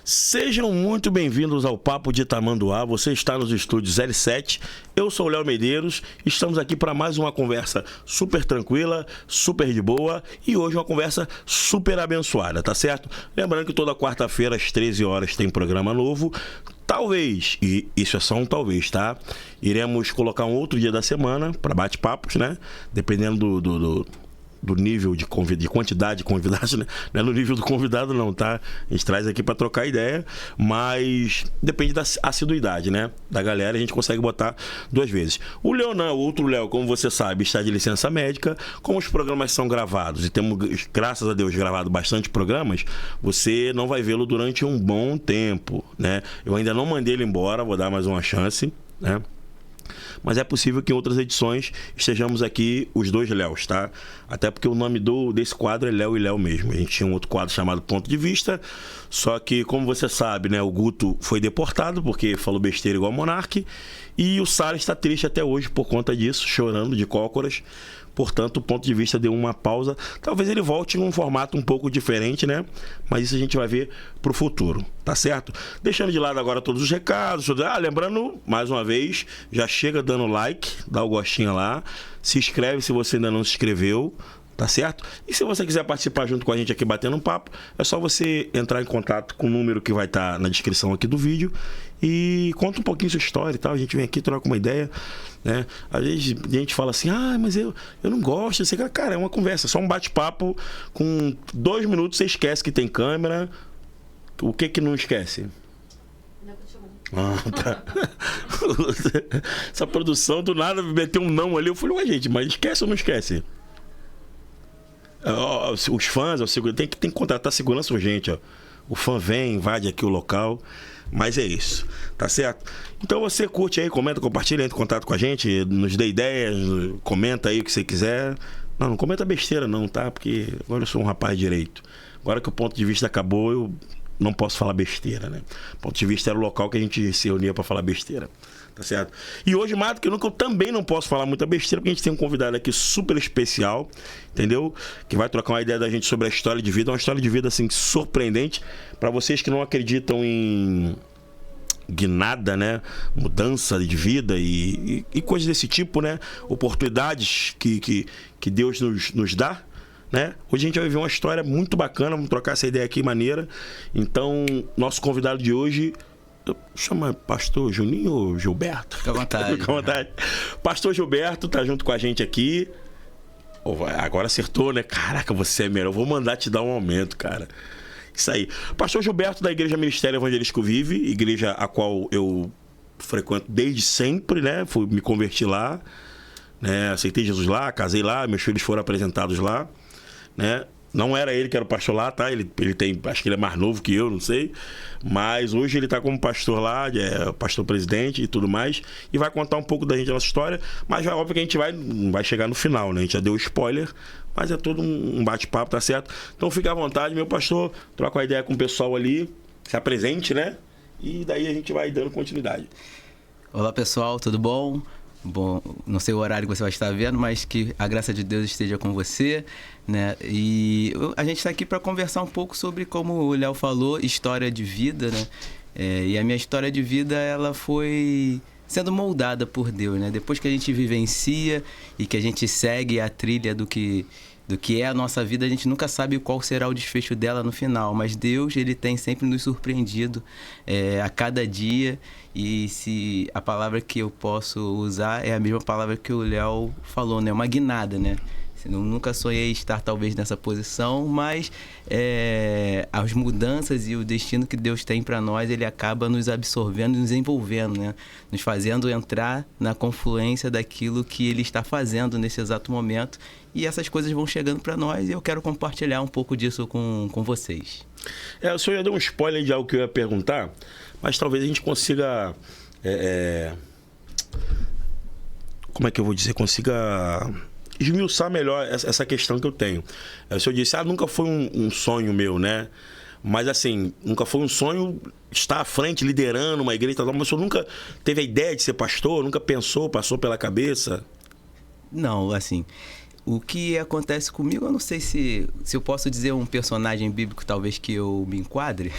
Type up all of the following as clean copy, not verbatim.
Sejam muito bem-vindos ao Papo de Tamanduá. Você está nos estúdios L7. Eu sou o Léo Medeiros. Estamos aqui para mais uma conversa super tranquila, super de boa e hoje uma conversa super abençoada, tá certo? Lembrando que toda quarta-feira às 13 horas tem programa novo. Talvez, e isso é só um talvez, tá? Iremos colocar um outro dia da semana para bate-papos, né? Dependendo do nível de quantidade de convidados, né? Não é no nível do convidado não, tá? A gente traz aqui para trocar ideia, mas depende da assiduidade, né? Da galera, a gente consegue botar 2 vezes. O Leonan, o outro Léo, como você sabe, está de licença médica. Como os programas são gravados e temos, graças a Deus, gravado bastante programas, você não vai vê-lo durante um bom tempo, né? Eu ainda não mandei ele embora, vou dar mais uma chance, né? Mas é possível que em outras edições estejamos aqui os 2 Léos, tá? Até porque o nome desse quadro é Léo e Léo mesmo. A gente tinha um outro quadro chamado Ponto de Vista, só que, como você sabe, né, o Guto foi deportado porque falou besteira igual Monark, e o Salles está triste até hoje por conta disso, chorando de cócoras. Portanto, o Ponto de Vista deu uma pausa. Talvez ele volte num formato um pouco diferente, né? Mas isso a gente vai ver pro futuro, tá certo? Deixando de lado agora todos os recados. Lembrando, mais uma vez, já chega dando like, dá o gostinho lá. Se inscreve se você ainda não se inscreveu, tá certo? E se você quiser participar junto com a gente aqui batendo um papo, é só você entrar em contato com o número que vai estar na descrição aqui do vídeo e conta um pouquinho sua história e tal. A gente vem aqui, troca uma ideia, né? Às vezes a gente fala assim, mas eu não gosto. Você, cara, é uma conversa, só um bate-papo. Com 2 minutos você esquece que tem câmera. O que não esquece? Tá. Essa produção do nada meteu um não ali. Eu falei, ué, gente, mas esquece ou não esquece? Os fãs, tem que contratar segurança urgente, ó. O fã vem, invade aqui o local. Mas é isso, tá certo? Então você curte aí, comenta, compartilha, entra em contato com a gente, nos dê ideias, comenta aí o que você quiser. Não comenta besteira não, tá? Porque agora eu sou um rapaz direito. Agora que o Ponto de Vista acabou, eu não posso falar besteira, né? O Ponto de Vista era o local que a gente se reunia para falar besteira, tá certo? E hoje, mais do que nunca, eu também não posso falar muita besteira, porque a gente tem um convidado aqui super especial, entendeu? Que vai trocar uma ideia da gente sobre a história de vida, uma história de vida, assim, surpreendente. Para vocês que não acreditam em nada, né? Mudança de vida e coisas desse tipo, né? Oportunidades que Deus nos dá, né? Hoje a gente vai viver uma história muito bacana, vamos trocar essa ideia aqui maneira. Então, nosso convidado de hoje... Chama Pastor Juninho ou Gilberto? Fica à vontade. Fica à vontade. Pastor Gilberto tá junto com a gente aqui. Agora acertou, né? Caraca, você é melhor. Eu vou mandar te dar um aumento, cara. Isso aí. Pastor Gilberto da Igreja Ministério Evangelístico Vive, igreja a qual eu frequento desde sempre, né? Me converti lá, né? Aceitei Jesus lá, casei lá, meus filhos foram apresentados lá, né? Não era ele que era o pastor lá, tá? Ele tem, acho que ele é mais novo que eu, não sei. Mas hoje ele tá como pastor lá, é pastor presidente e tudo mais. E vai contar um pouco da gente, da nossa história. Mas é óbvio que a gente vai chegar no final, né? A gente já deu spoiler, mas é todo um bate-papo, tá certo? Então fica à vontade, meu pastor. Troca uma ideia com o pessoal ali. Se apresente, né? E daí a gente vai dando continuidade. Olá, pessoal, tudo bom? Bom, não sei o horário que você vai estar vendo, mas que a graça de Deus esteja com você, né? E a gente está aqui para conversar um pouco sobre, como o Léo falou, história de vida, né? E a minha história de vida, ela foi sendo moldada por Deus, né? Depois que a gente vivencia e que a gente segue a trilha do que é a nossa vida, a gente nunca sabe qual será o desfecho dela no final, mas Deus, ele tem sempre nos surpreendido a cada dia. E se a palavra que eu posso usar é a mesma palavra que o Léo falou, né? Uma guinada, né? Eu nunca sonhei estar talvez nessa posição, mas as mudanças e o destino que Deus tem para nós, ele acaba nos absorvendo, nos envolvendo, né? Nos fazendo entrar na confluência daquilo que ele está fazendo nesse exato momento. E essas coisas vão chegando para nós e eu quero compartilhar um pouco disso com vocês. O senhor já deu um spoiler de algo que eu ia perguntar, mas talvez a gente consiga... como é que eu vou dizer? Consiga esmiuçar melhor essa questão que eu tenho. O senhor disse, nunca foi um sonho meu, né? Mas assim, nunca foi um sonho estar à frente, liderando uma igreja, mas o senhor nunca teve a ideia de ser pastor? Nunca pensou, passou pela cabeça? Não, assim... O que acontece comigo, eu não sei se eu posso dizer um personagem bíblico talvez que eu me enquadre,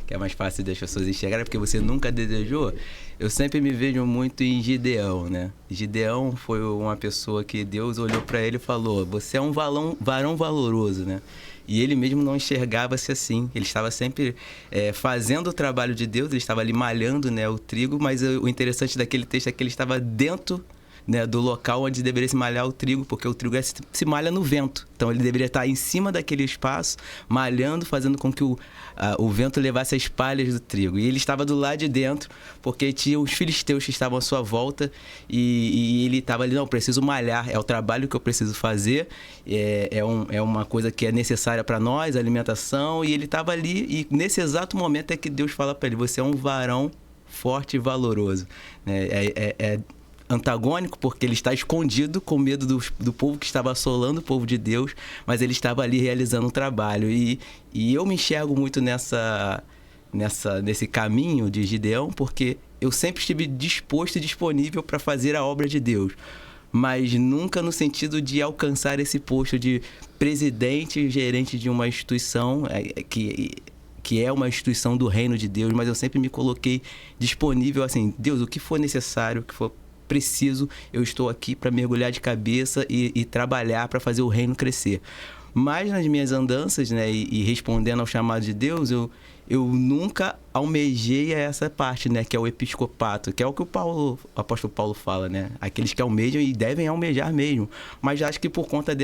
que é mais fácil das pessoas enxergarem, porque você nunca desejou. Eu sempre me vejo muito em Gideão, né? Gideão foi uma pessoa que Deus olhou para ele e falou: você é um varão valoroso, né? E ele mesmo não enxergava-se assim. Ele estava sempre fazendo o trabalho de Deus, ele estava ali malhando, né, o trigo, mas o interessante daquele texto é que ele estava dentro, né, do local onde deveria se malhar o trigo, porque o trigo se malha no vento. Então ele deveria estar em cima daquele espaço, malhando, fazendo com que o vento levasse as palhas do trigo. E ele estava do lado de dentro, porque tinha os filisteus que estavam à sua volta, e ele estava ali: não, preciso malhar, é o trabalho que eu preciso fazer, é uma coisa que é necessária para nós, a alimentação. E ele estava ali, e nesse exato momento é que Deus fala para ele: você é um varão forte e valoroso. É antagônico, porque ele está escondido com medo do povo que estava assolando o povo de Deus, mas ele estava ali realizando um trabalho. E eu me enxergo muito nesse caminho de Gideão, porque eu sempre estive disposto e disponível para fazer a obra de Deus, mas nunca no sentido de alcançar esse posto de presidente e gerente de uma instituição que é uma instituição do reino de Deus. Mas eu sempre me coloquei disponível, assim: Deus, o que for necessário, o que for preciso, eu estou aqui para mergulhar de cabeça e trabalhar para fazer o reino crescer. Mas nas minhas andanças, né, e respondendo ao chamado de Deus, eu nunca almejei a essa parte, né, que é o episcopato, que é o que o apóstolo Paulo fala, né? Aqueles que almejam e devem almejar mesmo. Mas acho que por conta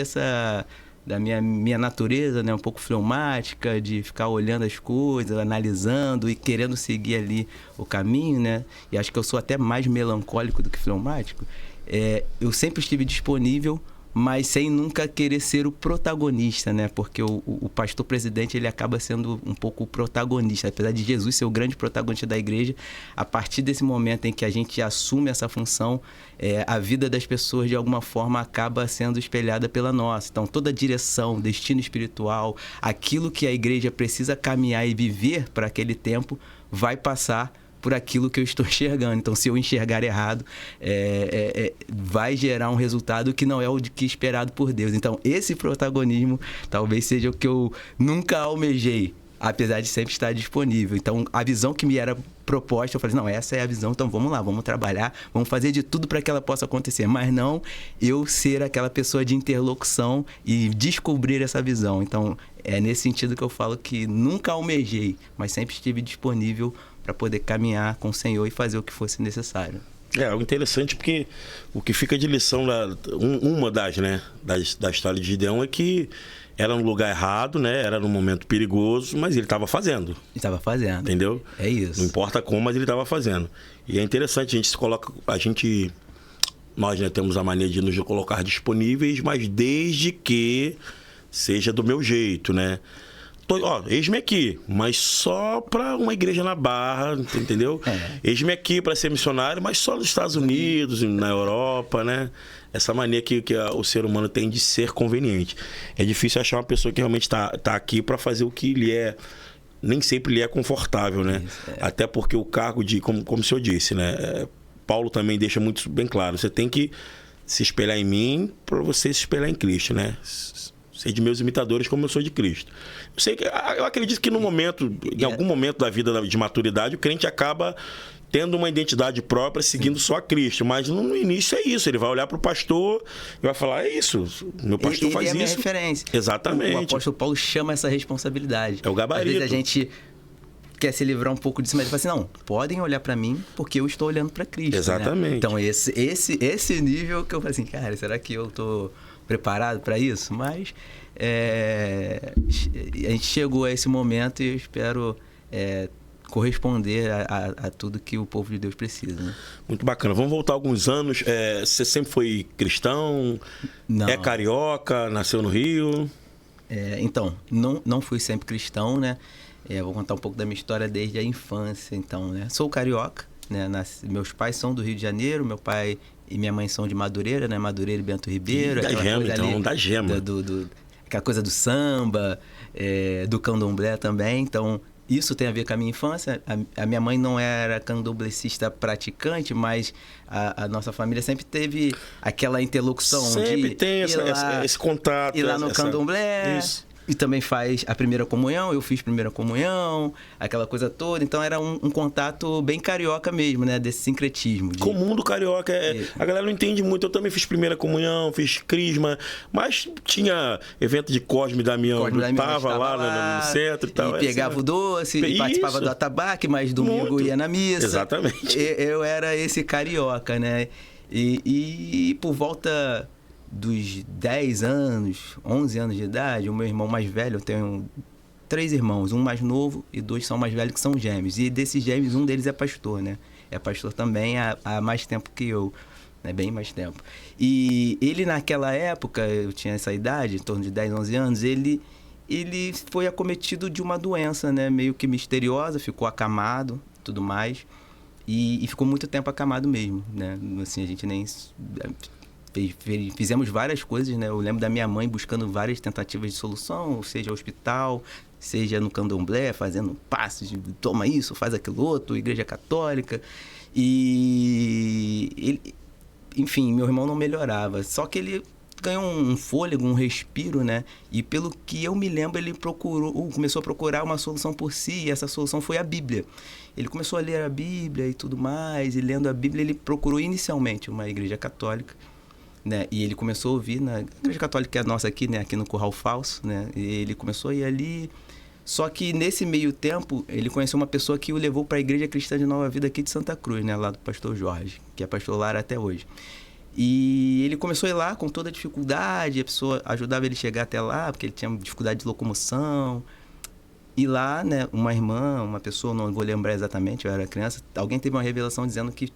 da minha natureza, né, um pouco fleumática, de ficar olhando as coisas, analisando e querendo seguir ali o caminho, né? E acho que eu sou até mais melancólico do que fleumático. Eu sempre estive disponível, mas sem nunca querer ser o protagonista, né? Porque o pastor presidente, ele acaba sendo um pouco o protagonista. Apesar de Jesus ser o grande protagonista da igreja, a partir desse momento em que a gente assume essa função, a vida das pessoas de alguma forma acaba sendo espelhada pela nossa. Então toda a direção, destino espiritual, aquilo que a igreja precisa caminhar e viver para aquele tempo, vai passar por aquilo que eu estou enxergando. Então, se eu enxergar errado, vai gerar um resultado que não é o que esperado por Deus. Então, esse protagonismo talvez seja o que eu nunca almejei, apesar de sempre estar disponível. Então, a visão que me era proposta, eu falei: não, essa é a visão, então vamos lá, vamos trabalhar, vamos fazer de tudo para que ela possa acontecer. Mas não eu ser aquela pessoa de interlocução e descobrir essa visão. Então, é nesse sentido que eu falo que nunca almejei, mas sempre estive disponível para poder caminhar com o Senhor e fazer o que fosse necessário. O interessante, porque o que fica de lição, uma da história de Gideão, é que era no lugar errado, né? Era num momento perigoso, mas ele estava fazendo. Ele estava fazendo. Entendeu? É isso. Não importa como, mas ele estava fazendo. E é interessante, nós, né, temos a mania de nos colocar disponíveis, mas desde que seja do meu jeito, né? Eis-me aqui, mas só para uma igreja na Barra, entendeu? Eis-me aqui para ser missionário, mas só nos Estados Unidos, na Europa, né? Essa mania que o ser humano tem de ser conveniente. É difícil achar uma pessoa que realmente tá aqui para fazer o que nem sempre lhe é confortável, né? Até porque o cargo como o senhor disse, né? Paulo também deixa muito bem claro: você tem que se espelhar em mim para você se espelhar em Cristo, né? Ser de meus imitadores como eu sou de Cristo. Eu acredito que em algum momento da vida de maturidade, o crente acaba tendo uma identidade própria, seguindo só a Cristo. Mas no início é isso. Ele vai olhar para o pastor e vai falar: é isso, meu pastor faz isso. É a minha referência. Exatamente. O apóstolo Paulo chama essa responsabilidade. É o gabarito. Às vezes a gente quer se livrar um pouco disso, mas ele fala assim: não, podem olhar para mim porque eu estou olhando para Cristo. Exatamente. Né? Então esse nível que eu falei assim: cara, será que eu estou preparado para isso? Mas a gente chegou a esse momento e eu espero corresponder a tudo que o povo de Deus precisa, né? Muito bacana. Vamos voltar alguns anos. Você sempre foi cristão? Não. É carioca? Nasceu no Rio? Então, não fui sempre cristão, né? Vou contar um pouco da minha história desde a infância. Então, né? Sou carioca, né? Meus pais são do Rio de Janeiro, meu pai e minha mãe são de Madureira, né? Madureira e Bento Ribeiro. Da gema. Aquela coisa do samba, do candomblé também. Então, isso tem a ver com a minha infância. A minha mãe não era candomblessista praticante, mas a nossa família sempre teve aquela interlocução sempre de tem lá, esse contato. ir lá no candomblé. Isso. E também faz a primeira comunhão, eu fiz primeira comunhão, aquela coisa toda. Então era um contato bem carioca mesmo, né? Desse sincretismo. Comum do carioca. A galera não entende muito. Eu também fiz primeira comunhão, fiz crisma, mas tinha evento de Cosme e Damião. Tava lá no centro e tal. E pegava o doce, e participava do atabaque, mas domingo ia na missa. Exatamente. Eu era esse carioca, né? E por volta dos 10 anos, 11 anos de idade, o meu irmão mais velho, eu tenho 3 irmãos, um mais novo e 2 são mais velhos, que são gêmeos. E desses gêmeos, um deles é pastor, né? É pastor também há mais tempo que eu, né? Bem mais tempo. E ele, naquela época, eu tinha essa idade, em torno de 10, 11 anos, ele foi acometido de uma doença, né? Meio que misteriosa, ficou acamado, tudo mais. E ficou muito tempo acamado mesmo, né? Assim, a gente nem... Fizemos várias coisas, né? Eu lembro da minha mãe buscando várias tentativas de solução, seja hospital, seja no candomblé, fazendo passos de toma isso, faz aquilo outro, igreja católica. E ele, enfim, meu irmão não melhorava. Só que ele ganhou um fôlego, um respiro, né? E pelo que eu me lembro, ele começou a procurar uma solução por si, e essa solução foi a Bíblia. Ele começou a ler a Bíblia e tudo mais, e lendo a Bíblia ele procurou inicialmente uma igreja católica, né? E ele começou a ouvir na igreja católica, que é a nossa aqui, né? Aqui no Curral Falso, né? E ele começou a ir ali. Só que nesse meio tempo, ele conheceu uma pessoa que o levou para a Igreja Cristã de Nova Vida aqui de Santa Cruz, né? Lá do pastor Jorge, que é pastor lá até hoje. E ele começou a ir lá com toda a dificuldade, a pessoa ajudava ele a chegar até lá, porque ele tinha dificuldade de locomoção. E lá, né, uma irmã, uma pessoa, não vou lembrar exatamente, eu era criança, alguém teve uma revelação dizendo que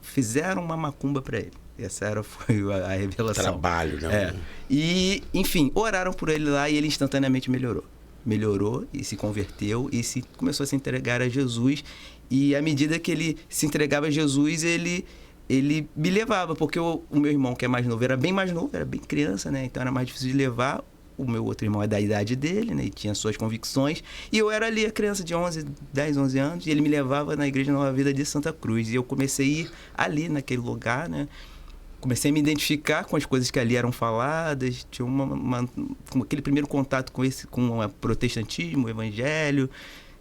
fizeram uma macumba para ele. Essa foi a revelação. Trabalho, né? É. E, enfim, oraram por ele lá e ele instantaneamente melhorou. Melhorou e se converteu e começou a se entregar a Jesus. E à medida que ele se entregava a Jesus, ele me levava, porque o meu irmão, que é mais novo, era bem mais novo, era bem criança, né? Então era mais difícil de levar. O meu outro irmão é da idade dele, né? E tinha suas convicções. E eu era ali a criança de 10, 11 anos, e ele me levava na Igreja Nova Vida de Santa Cruz. E eu comecei a ir ali naquele lugar, né? Comecei a me identificar com as coisas que ali eram faladas. Tinha aquele primeiro contato com o protestantismo, o evangelho,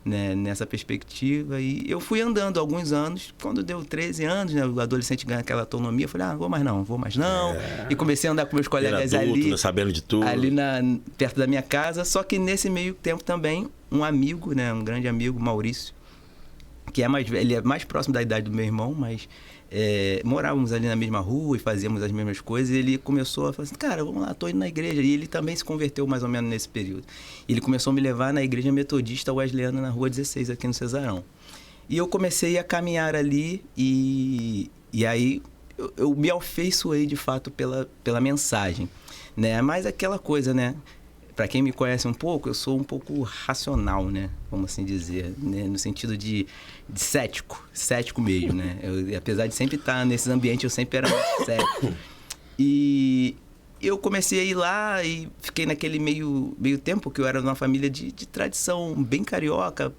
né, nessa perspectiva. E eu fui andando alguns anos. Quando deu 13 anos, né, o adolescente ganha aquela autonomia, eu falei, vou mais não. E comecei a andar com meus colegas adulto, ali, né, sabendo de tudo. Ali perto da minha casa. Só que nesse meio tempo também, um amigo, né, um grande amigo, Maurício, que ele é mais próximo da idade do meu irmão, mas morávamos ali na mesma rua e fazíamos as mesmas coisas. E ele começou a falar assim, cara, vamos lá, tô indo na igreja. E ele também se converteu mais ou menos nesse período. Ele começou a me levar na igreja metodista wesleyana na Rua 16, aqui no Cesarão. E eu comecei a caminhar ali e aí eu me afeiçoei de fato pela mensagem, né? Mas aquela coisa, né? Para quem me conhece um pouco, eu sou um pouco racional, né? Vamos assim dizer, né? No sentido de cético mesmo, né? Apesar de sempre estar nesses ambientes, eu sempre era muito cético. E eu comecei a ir lá e fiquei naquele meio tempo, que eu era numa família de tradição bem carioca.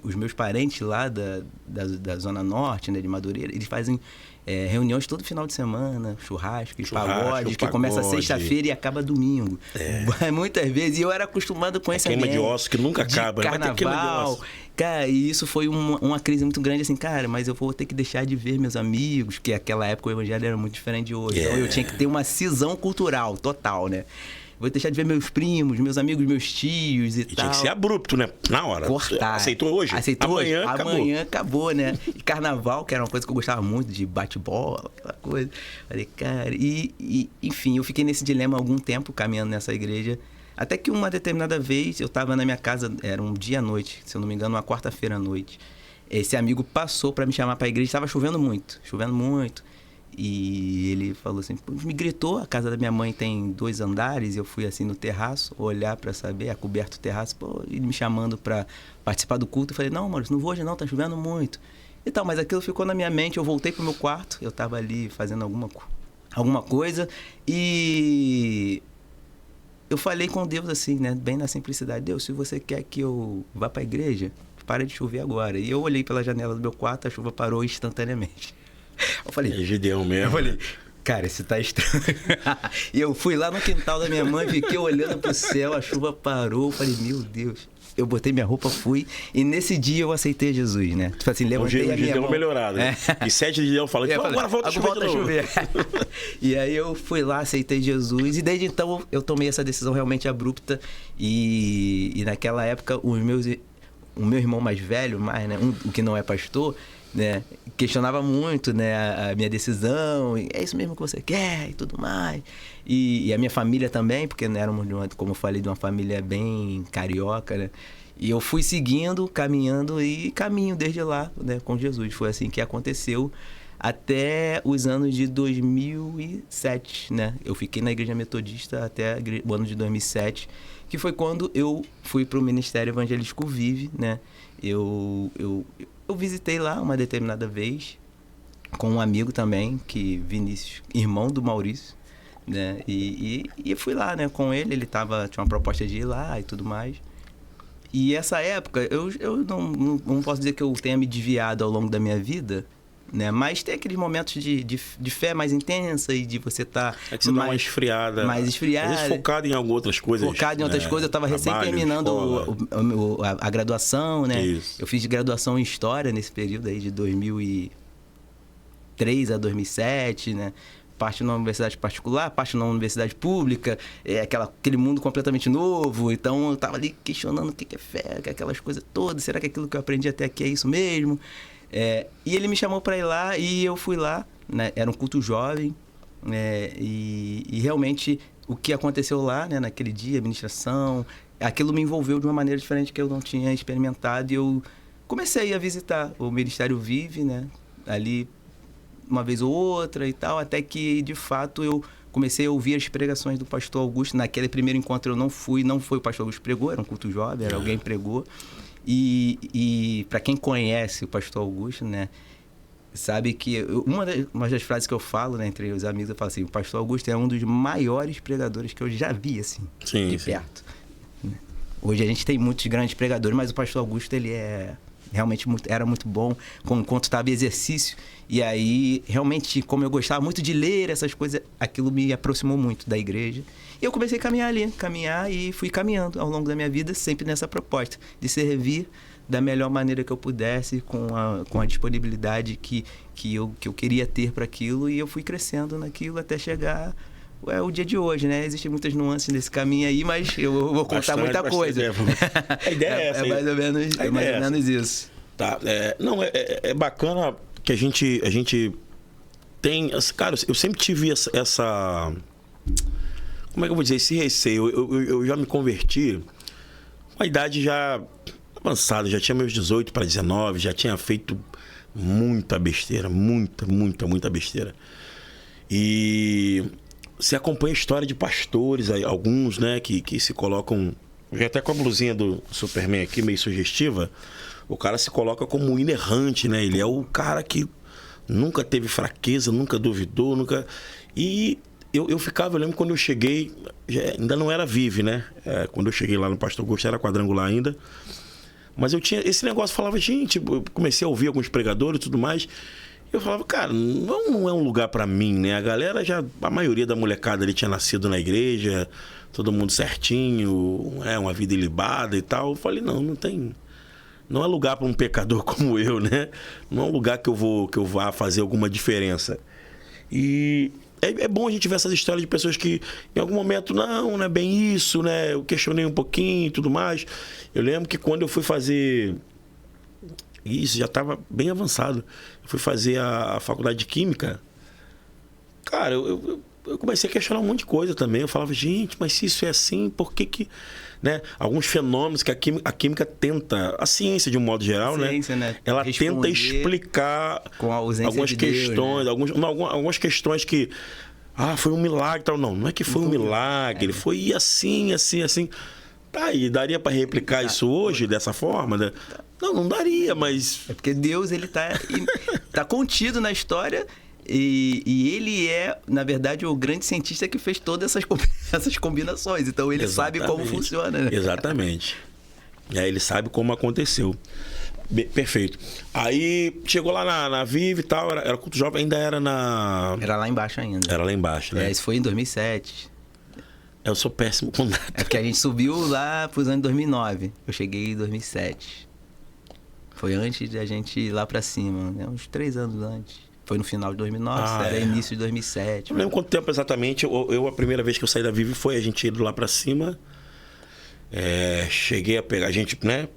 Os meus parentes lá da Zona Norte, né, de Madureira, eles fazem reuniões todo final de semana, churrasco, pagode, que começa sexta-feira e acaba domingo. Muitas vezes. E eu era acostumado com esse ambiente. Queima de ossos que nunca acaba. Carnaval. Cara, e isso foi uma crise muito grande, assim, cara, mas eu vou ter que deixar de ver meus amigos, porque naquela época o evangelho era muito diferente de hoje. Então eu tinha que ter uma cisão cultural total, né? Vou deixar de ver meus primos, meus amigos, meus tios e tal. Tinha que ser abrupto, né? Na hora. Cortar. Aceitou hoje? Amanhã acabou, né? E carnaval, que era uma coisa que eu gostava muito, de bate-bola, aquela coisa. Falei, cara... enfim, eu fiquei nesse dilema há algum tempo, caminhando nessa igreja. Até que uma determinada vez, eu estava na minha casa, era um dia à noite, se eu não me engano, uma quarta-feira à noite. Esse amigo passou para me chamar para a igreja, estava chovendo muito. E ele falou assim, me gritou, a casa da minha mãe tem 2 andares, eu fui assim no terraço, olhar para saber, é coberto o terraço, ele me chamando para participar do culto. Eu falei, não, Maurício, não vou hoje não, tá chovendo muito. E tal, mas aquilo ficou na minha mente, eu voltei pro meu quarto, eu tava ali fazendo alguma coisa, e eu falei com Deus assim, né? Bem na simplicidade. Deus, se você quer que eu vá para a igreja, para de chover agora. E eu olhei pela janela do meu quarto, a chuva parou instantaneamente. Eu falei... É Gideão mesmo. Eu falei, cara, isso tá estranho. E eu fui lá no quintal da minha mãe, fiquei olhando pro céu, a chuva parou. Eu falei, meu Deus. Eu botei minha roupa, fui. E nesse dia eu aceitei Jesus, né? Tipo assim, levantei a minha mão. Melhorado, né? E 7 de Gideão fala, então agora volta a chover. E aí eu fui lá, aceitei Jesus. E desde então eu tomei essa decisão realmente abrupta. E naquela época, o meu irmão mais velho, né? O que não é pastor, né? Questionava muito, né? A minha decisão. É isso mesmo que você quer e tudo mais. E a minha família também, porque éramos, como eu falei, de uma família bem carioca, né? E eu fui seguindo, caminhando e caminho desde lá, né, com Jesus. Foi assim que aconteceu até os anos de 2007, né? Eu fiquei na Igreja Metodista até o ano de 2007, que foi quando eu fui para o Ministério Evangelístico Vive, né? Eu visitei lá uma determinada vez com um amigo também, Vinícius, irmão do Maurício, né? E fui lá, né, com ele. Ele tinha uma proposta de ir lá e tudo mais. E essa época, eu não posso dizer que eu tenha me desviado ao longo da minha vida, né? Mas tem aqueles momentos de fé mais intensa e de você estar... É que você dá uma esfriada. Mais esfriada. Às vezes focado em outras coisas. Focado em outras coisas. Eu estava recém terminando a graduação, né? Isso. Eu fiz graduação em História nesse período aí de 2003 a 2007, né? Parte na universidade particular, parte na universidade pública, aquele mundo completamente novo. Então eu estava ali questionando o que é fé, aquelas coisas todas. Será que aquilo que eu aprendi até aqui é isso mesmo? E ele me chamou para ir lá e eu fui lá, né? Era um culto jovem, e realmente o que aconteceu lá, né, naquele dia, a ministração, aquilo me envolveu de uma maneira diferente que eu não tinha experimentado. E eu comecei a visitar o Ministério Vive, né, ali uma vez ou outra e tal, até que de fato eu comecei a ouvir as pregações do pastor Augusto. Naquele primeiro encontro eu não foi o pastor Augusto que pregou, era um culto jovem, era alguém que pregou. E para quem conhece o pastor Augusto, né, sabe que uma das frases que eu falo, né, entre os amigos, eu falo assim: o pastor Augusto é um dos maiores pregadores que eu já vi, assim, de perto. Hoje a gente tem muitos grandes pregadores, mas o pastor Augusto, ele realmente era muito bom enquanto estava em exercício. E aí, realmente, como eu gostava muito de ler essas coisas, aquilo me aproximou muito da igreja. E eu comecei a caminhar e fui caminhando ao longo da minha vida, sempre nessa proposta de servir da melhor maneira que eu pudesse, com a disponibilidade que eu queria ter para aquilo. E eu fui crescendo naquilo até chegar o dia de hoje, né? Existem muitas nuances nesse caminho aí, mas eu vou contar muita coisa. A ideia é essa. É mais ou menos isso. Tá. É bacana que a gente tem... Cara, eu sempre tive essa... Como é que eu vou dizer? Esse receio. Eu já me converti com a idade já avançada. Já tinha meus 18 para 19. Já tinha feito muita besteira. Muita besteira. E... Você acompanha a história de pastores, alguns, né, que se colocam... Já até com a blusinha do Superman aqui, meio sugestiva, o cara se coloca como um inerrante, né? Ele é o cara que nunca teve fraqueza, nunca duvidou, nunca... E eu lembro quando eu cheguei, ainda não era Vive, né? Quando eu cheguei lá no Pastor Augusto, era quadrangular ainda. Mas eu tinha esse negócio, falava, gente, eu comecei a ouvir alguns pregadores e tudo mais... Eu falava, cara, não é um lugar pra mim, né? A maioria da molecada ali tinha nascido na igreja, todo mundo certinho, uma vida ilibada e tal. Eu falei, não é lugar pra um pecador como eu, né? Não é um lugar que eu vá fazer alguma diferença. E é bom a gente ver essas histórias de pessoas que em algum momento, não é bem isso, né? Eu questionei um pouquinho e tudo mais. Eu lembro que quando eu fui fazer... Isso, já estava bem avançado. Eu fui fazer a faculdade de Química. Cara, eu comecei a questionar um monte de coisa também. Eu falava, gente, mas se isso é assim, por que... Né? Alguns fenômenos que a Química tenta... A ciência, de um modo geral, né? Ela tenta explicar com a ausência algumas de questões. Deus, né? Algumas questões que... foi um milagre. Tal. Não é que foi um milagre. Foi assim. Tá aí, daria para replicar isso hoje dessa forma? Né? Não daria, mas... É porque Deus, ele tá contido na história E ele é, na verdade, o grande cientista que fez todas essas combinações. Então, ele sabe como funciona, né? Exatamente. Ele sabe como aconteceu. Perfeito. Aí, chegou lá na Vive e tal, era culto jovem, ainda era na... Era lá embaixo ainda. Era lá embaixo, né? Isso foi em 2007. Eu sou péssimo com data. É porque a gente subiu lá pros anos 2009. Eu cheguei em 2007. Foi antes de a gente ir lá pra cima, né? Uns 3 anos antes. Foi no final de 2009, era início de 2007. Não lembro quanto tempo exatamente. A primeira vez que eu saí da Vive foi a gente indo lá pra cima. Cheguei a pegar a gente, né?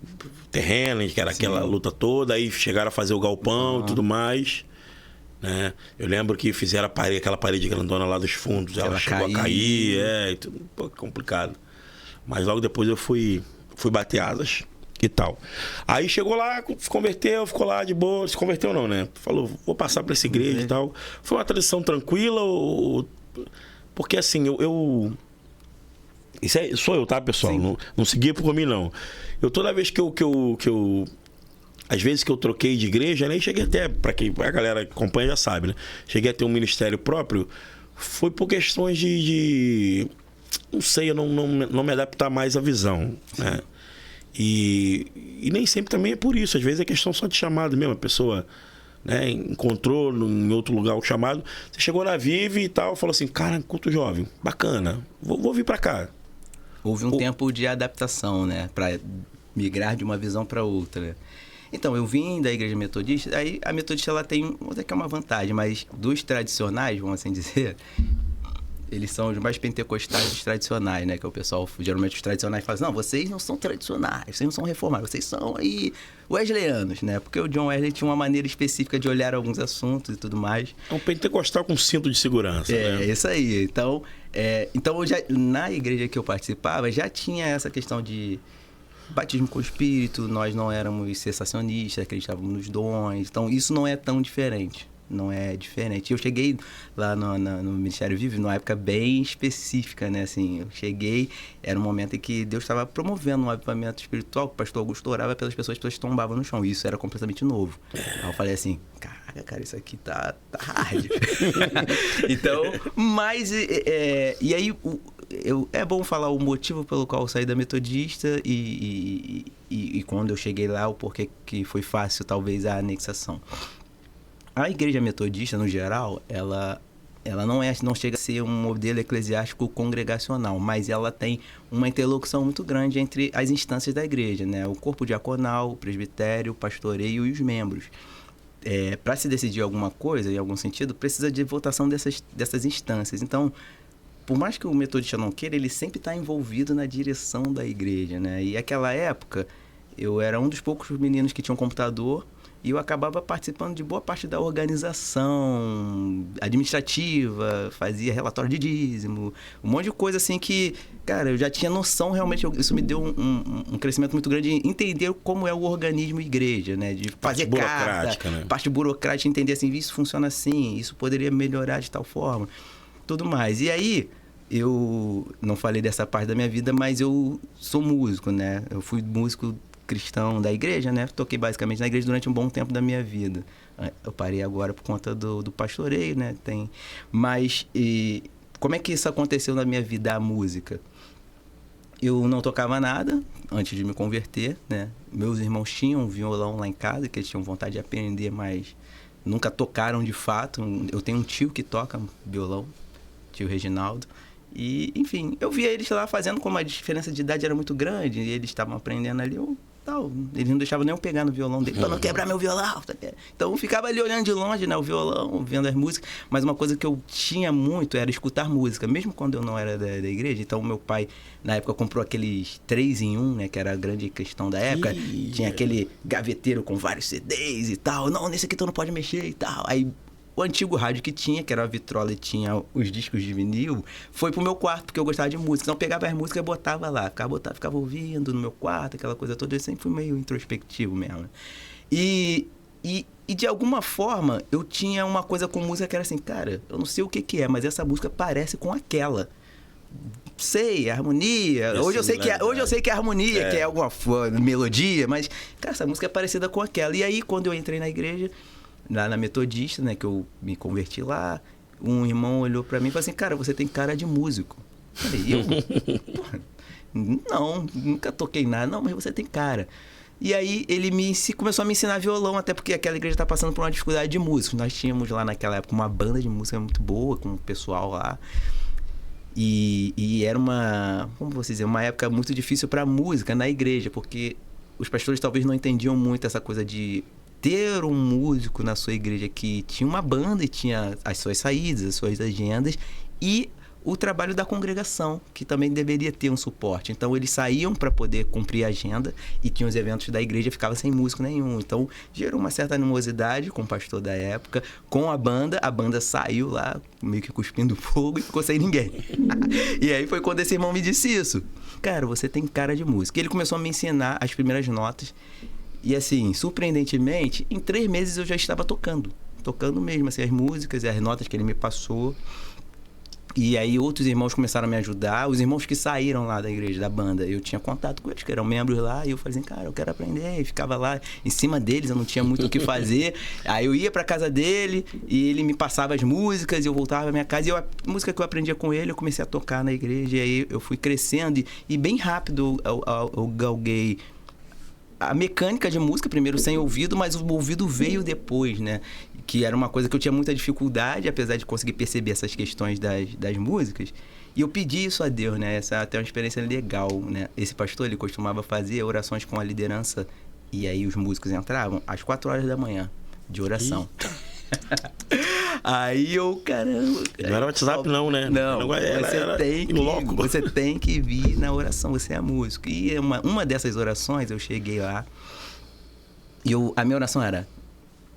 Terreno, que era aquela luta toda. Aí chegaram a fazer o galpão e tudo mais. Né? Eu lembro que fizeram aquela parede grandona lá dos fundos. Ela chegou a cair. E tudo um pouco complicado. Mas logo depois eu fui bater asas. E tal. Aí chegou lá, se converteu, ficou lá de boa. Se converteu não, né? Falou, vou passar pra essa igreja e tal. Foi uma transição tranquila? Porque assim, isso sou eu, tá, pessoal? Não seguia por mim, não. Toda vez que eu às vezes que eu troquei de igreja, né? E cheguei até, a galera que acompanha já sabe, né? Cheguei a ter um ministério próprio. Foi por questões de não sei, eu não me adaptar mais à visão, né? E nem sempre também é por isso. Às vezes é questão só de chamado mesmo. A pessoa, né, encontrou em outro lugar o chamado. Você chegou na Vive e tal, falou assim, cara, culto jovem, bacana, vou vir pra cá. Houve um tempo de adaptação, né? Pra migrar de uma visão para outra. Então, eu vim da igreja metodista. Aí a metodista ela tem até que é uma vantagem, mas dos tradicionais, vamos assim dizer... Eles são os mais pentecostais dos tradicionais, né? Que é o pessoal, geralmente os tradicionais falam assim, não, vocês não são tradicionais, vocês não são reformados, vocês são aí wesleyanos, né? Porque o John Wesley tinha uma maneira específica de olhar alguns assuntos e tudo mais. É um pentecostal com cinto de segurança, né? É, isso aí. Então na igreja que eu participava, já tinha essa questão de batismo com o Espírito, nós não éramos cessacionistas, acreditávamos nos dons, então isso não é tão diferente. Não é diferente. Eu cheguei lá no Ministério Vive numa época bem específica, né? Assim, eu cheguei, era um momento em que Deus estava promovendo um avivamento espiritual, que o pastor Augusto orava pelas pessoas tombavam no chão. E isso era completamente novo. Aí eu falei assim, cara, isso aqui tá hard. Então, mas... e aí, é bom falar o motivo pelo qual eu saí da metodista e quando eu cheguei lá, o porquê que foi fácil, talvez, a anexação. A igreja metodista, no geral, ela não chega a ser um modelo eclesiástico congregacional, mas ela tem uma interlocução muito grande entre as instâncias da igreja, né? O corpo diaconal, o presbitério, o pastoreio e os membros. Para se decidir alguma coisa, em algum sentido, precisa de votação dessas instâncias. Então, por mais que o metodista não queira, ele sempre está envolvido na direção da igreja, né? E naquela época, eu era um dos poucos meninos que tinham computador, e eu acabava participando de boa parte da organização administrativa, fazia relatório de dízimo, um monte de coisa assim que, cara, eu já tinha noção realmente, isso me deu um crescimento muito grande de entender como é o organismo igreja, né? De fazer carta, né? Parte burocrática, entender assim, isso funciona assim, isso poderia melhorar de tal forma, tudo mais. E aí, eu não falei dessa parte da minha vida, mas eu sou músico, né? Eu fui músico cristão da igreja, né? Toquei basicamente na igreja durante um bom tempo da minha vida. Eu parei agora por conta do pastoreio, né? Mas como é que isso aconteceu na minha vida, a música? Eu não tocava nada antes de me converter, né? Meus irmãos tinham um violão lá em casa, que eles tinham vontade de aprender, mas nunca tocaram de fato. Eu tenho um tio que toca violão, tio Reginaldo. E, enfim, eu via eles lá fazendo, como a diferença de idade era muito grande, e eles estavam aprendendo ali, eles não deixavam nem eu pegar no violão dele, pra não quebrar meu violão. Então eu ficava ali olhando de longe, né, o violão, vendo as músicas, mas uma coisa que eu tinha muito era escutar música, mesmo quando eu não era da igreja. Então meu pai, na época, comprou aqueles 3-em-1, né, que era a grande questão da época, tinha aquele gaveteiro com vários CDs e tal, não, nesse aqui tu não pode mexer e tal. Aí o antigo rádio que tinha, que era a vitrola e tinha os discos de vinil, foi pro meu quarto, porque eu gostava de música. Então eu pegava as músicas e botava lá, ficava ouvindo no meu quarto, aquela coisa toda. Eu sempre fui meio introspectivo mesmo. E de alguma forma, eu tinha uma coisa com música que era assim, cara, eu não sei o que é, mas essa música parece com aquela. Sei, harmonia. Hoje eu sei que é harmonia, que é alguma melodia, mas, cara, essa música é parecida com aquela. E aí, quando eu entrei na igreja, lá na Metodista, né, que eu me converti lá, um irmão olhou pra mim e falou assim, cara, você tem cara de músico. Eu falei, porra, não, nunca toquei nada. Não, mas você tem cara. E aí ele começou a me ensinar violão, até porque aquela igreja tá passando por uma dificuldade de músicos. Nós tínhamos lá naquela época uma banda de música muito boa, com o pessoal lá. E era como vou dizer, uma época muito difícil pra música na igreja, porque os pastores talvez não entendiam muito essa coisa de ter um músico na sua igreja que tinha uma banda e tinha as suas saídas, as suas agendas, e o trabalho da congregação, que também deveria ter um suporte. Então, eles saíam para poder cumprir a agenda e tinha os eventos da igreja, ficava sem músico nenhum. Então, gerou uma certa animosidade com o pastor da época, com a banda saiu lá, meio que cuspindo fogo e ficou sem ninguém. E aí foi quando esse irmão me disse isso. Cara, você tem cara de música. E ele começou a me ensinar as primeiras notas. E assim, surpreendentemente, em 3 meses eu já estava tocando mesmo, assim, as músicas e as notas que ele me passou. E aí outros irmãos começaram a me ajudar, os irmãos que saíram lá da igreja, da banda, eu tinha contato com eles, que eram membros lá, e eu falei assim, cara, eu quero aprender, e ficava lá em cima deles, eu não tinha muito o que fazer. Aí eu ia pra casa dele, e ele me passava as músicas, e eu voltava pra minha casa, e a música que eu aprendia com ele, eu comecei a tocar na igreja, e aí eu fui crescendo, e bem rápido eu galguei a mecânica de música, primeiro sem ouvido, mas o ouvido veio depois, né? Que era uma coisa que eu tinha muita dificuldade, apesar de conseguir perceber essas questões das músicas. E eu pedi isso a Deus, né? Essa até uma experiência legal, né? Esse pastor, ele costumava fazer orações com a liderança, e aí os músicos entravam às 4 horas da manhã, de oração. Aí eu, caramba... Não era WhatsApp não, né? Não, você tem que vir na oração, você é músico. E uma dessas orações, eu cheguei lá, e a minha oração era,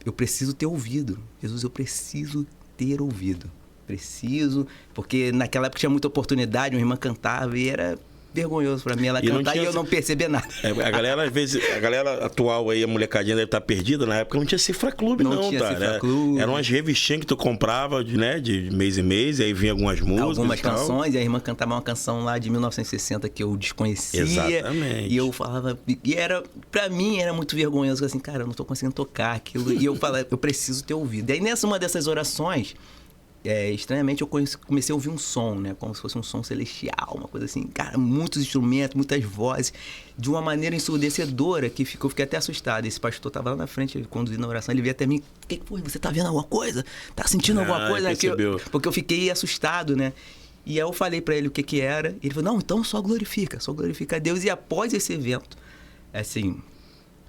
eu preciso ter ouvido. Jesus, eu preciso ter ouvido. Preciso, porque naquela época tinha muita oportunidade, uma irmã cantava e era vergonhoso pra mim ela cantar e eu não perceber nada. A galera, às vezes, a galera atual aí, a molecadinha deve estar perdida. Na época não tinha Cifra Clube, não, tinha tá? Cifra Clube. Eram umas revistinhas que tu comprava, né, de mês em mês, e aí vinha algumas músicas. Algumas canções, e a irmã cantava uma canção lá de 1960 que eu desconhecia. Exatamente. E eu falava, e pra mim era muito vergonhoso, assim, cara, eu não tô conseguindo tocar aquilo. E eu falava, eu preciso ter ouvido. E aí uma dessas orações, estranhamente eu comecei a ouvir um som, né? Como se fosse um som celestial, uma coisa assim, cara, muitos instrumentos, muitas vozes, de uma maneira ensurdecedora que eu fiquei até assustado. Esse pastor tava lá na frente, conduzindo a oração, ele veio até mim, o que foi? Você tá vendo alguma coisa? Tá sentindo alguma coisa? Porque eu fiquei assustado, né? E aí eu falei pra ele o que era, e ele falou, não, então só glorifica a Deus. E após esse evento, assim,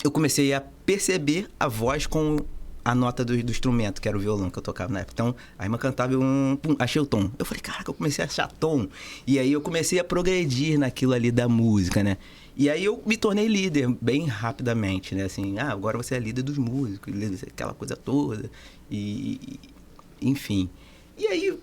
eu comecei a perceber a voz com a nota do instrumento, que era o violão que eu tocava na época. Então, a irmã cantava e achei o tom. Eu falei, caraca, eu comecei a achar tom. E aí eu comecei a progredir naquilo ali da música, né? E aí eu me tornei líder bem rapidamente, né? Assim, agora você é líder dos músicos, aquela coisa toda. Enfim. E aí,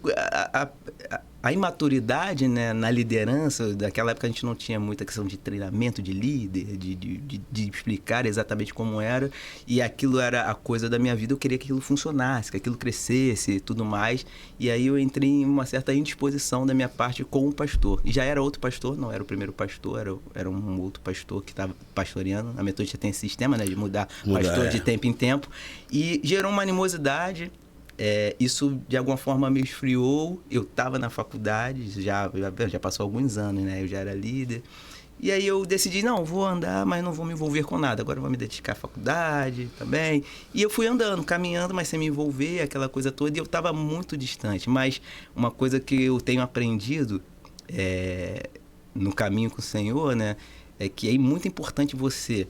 a imaturidade, né, na liderança, daquela época a gente não tinha muita questão de treinamento de líder, de explicar exatamente como era, e aquilo era a coisa da minha vida, eu queria que aquilo funcionasse, que aquilo crescesse e tudo mais, e aí eu entrei em uma certa indisposição da minha parte com o pastor. E já era outro pastor, não era o primeiro pastor, era um outro pastor que estava pastoreando. A Metodista tem esse sistema, né, de mudar pastor de tempo em tempo, e gerou uma animosidade. Isso de alguma forma me esfriou. Eu estava na faculdade, já passou alguns anos, né? Eu já era líder. E aí eu decidi, não, vou andar, mas não vou me envolver com nada. Agora eu vou me dedicar à faculdade também. E eu fui andando, caminhando, mas sem me envolver, aquela coisa toda. E eu estava muito distante. Mas uma coisa que eu tenho aprendido no caminho com o Senhor, né? É que é muito importante você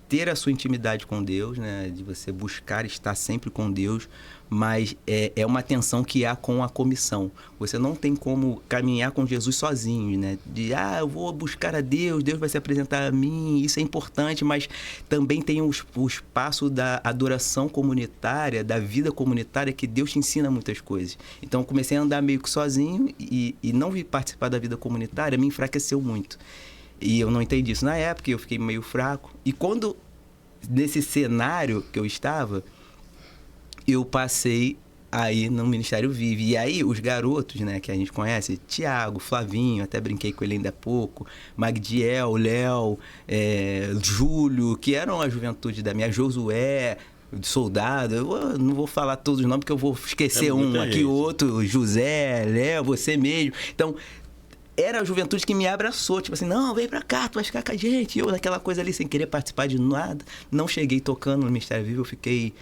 ter a sua intimidade com Deus, né? De você buscar estar sempre com Deus, mas é uma tensão que há com a comissão. Você não tem como caminhar com Jesus sozinho, né? Eu vou buscar a Deus, Deus vai se apresentar a mim, isso é importante, mas também tem o espaço da adoração comunitária, da vida comunitária, que Deus te ensina muitas coisas. Então, eu comecei a andar meio que sozinho e não vir participar da vida comunitária me enfraqueceu muito. E eu não entendi isso na época, eu fiquei meio fraco. E quando, nesse cenário que eu estava, eu passei aí no Ministério Vive. E aí, os garotos, né, que a gente conhece, Tiago, Flavinho, até brinquei com ele ainda há pouco, Magdiel, Léo, Júlio, que eram a juventude da minha, Josué, de soldado. Eu não vou falar todos os nomes, porque eu vou esquecer um aqui, outro, José, Léo, você mesmo. Então, era a juventude que me abraçou, tipo assim, não, vem pra cá, tu vai ficar com a gente. E eu, naquela coisa ali, sem querer participar de nada, não cheguei tocando no Ministério Vivo, eu fiquei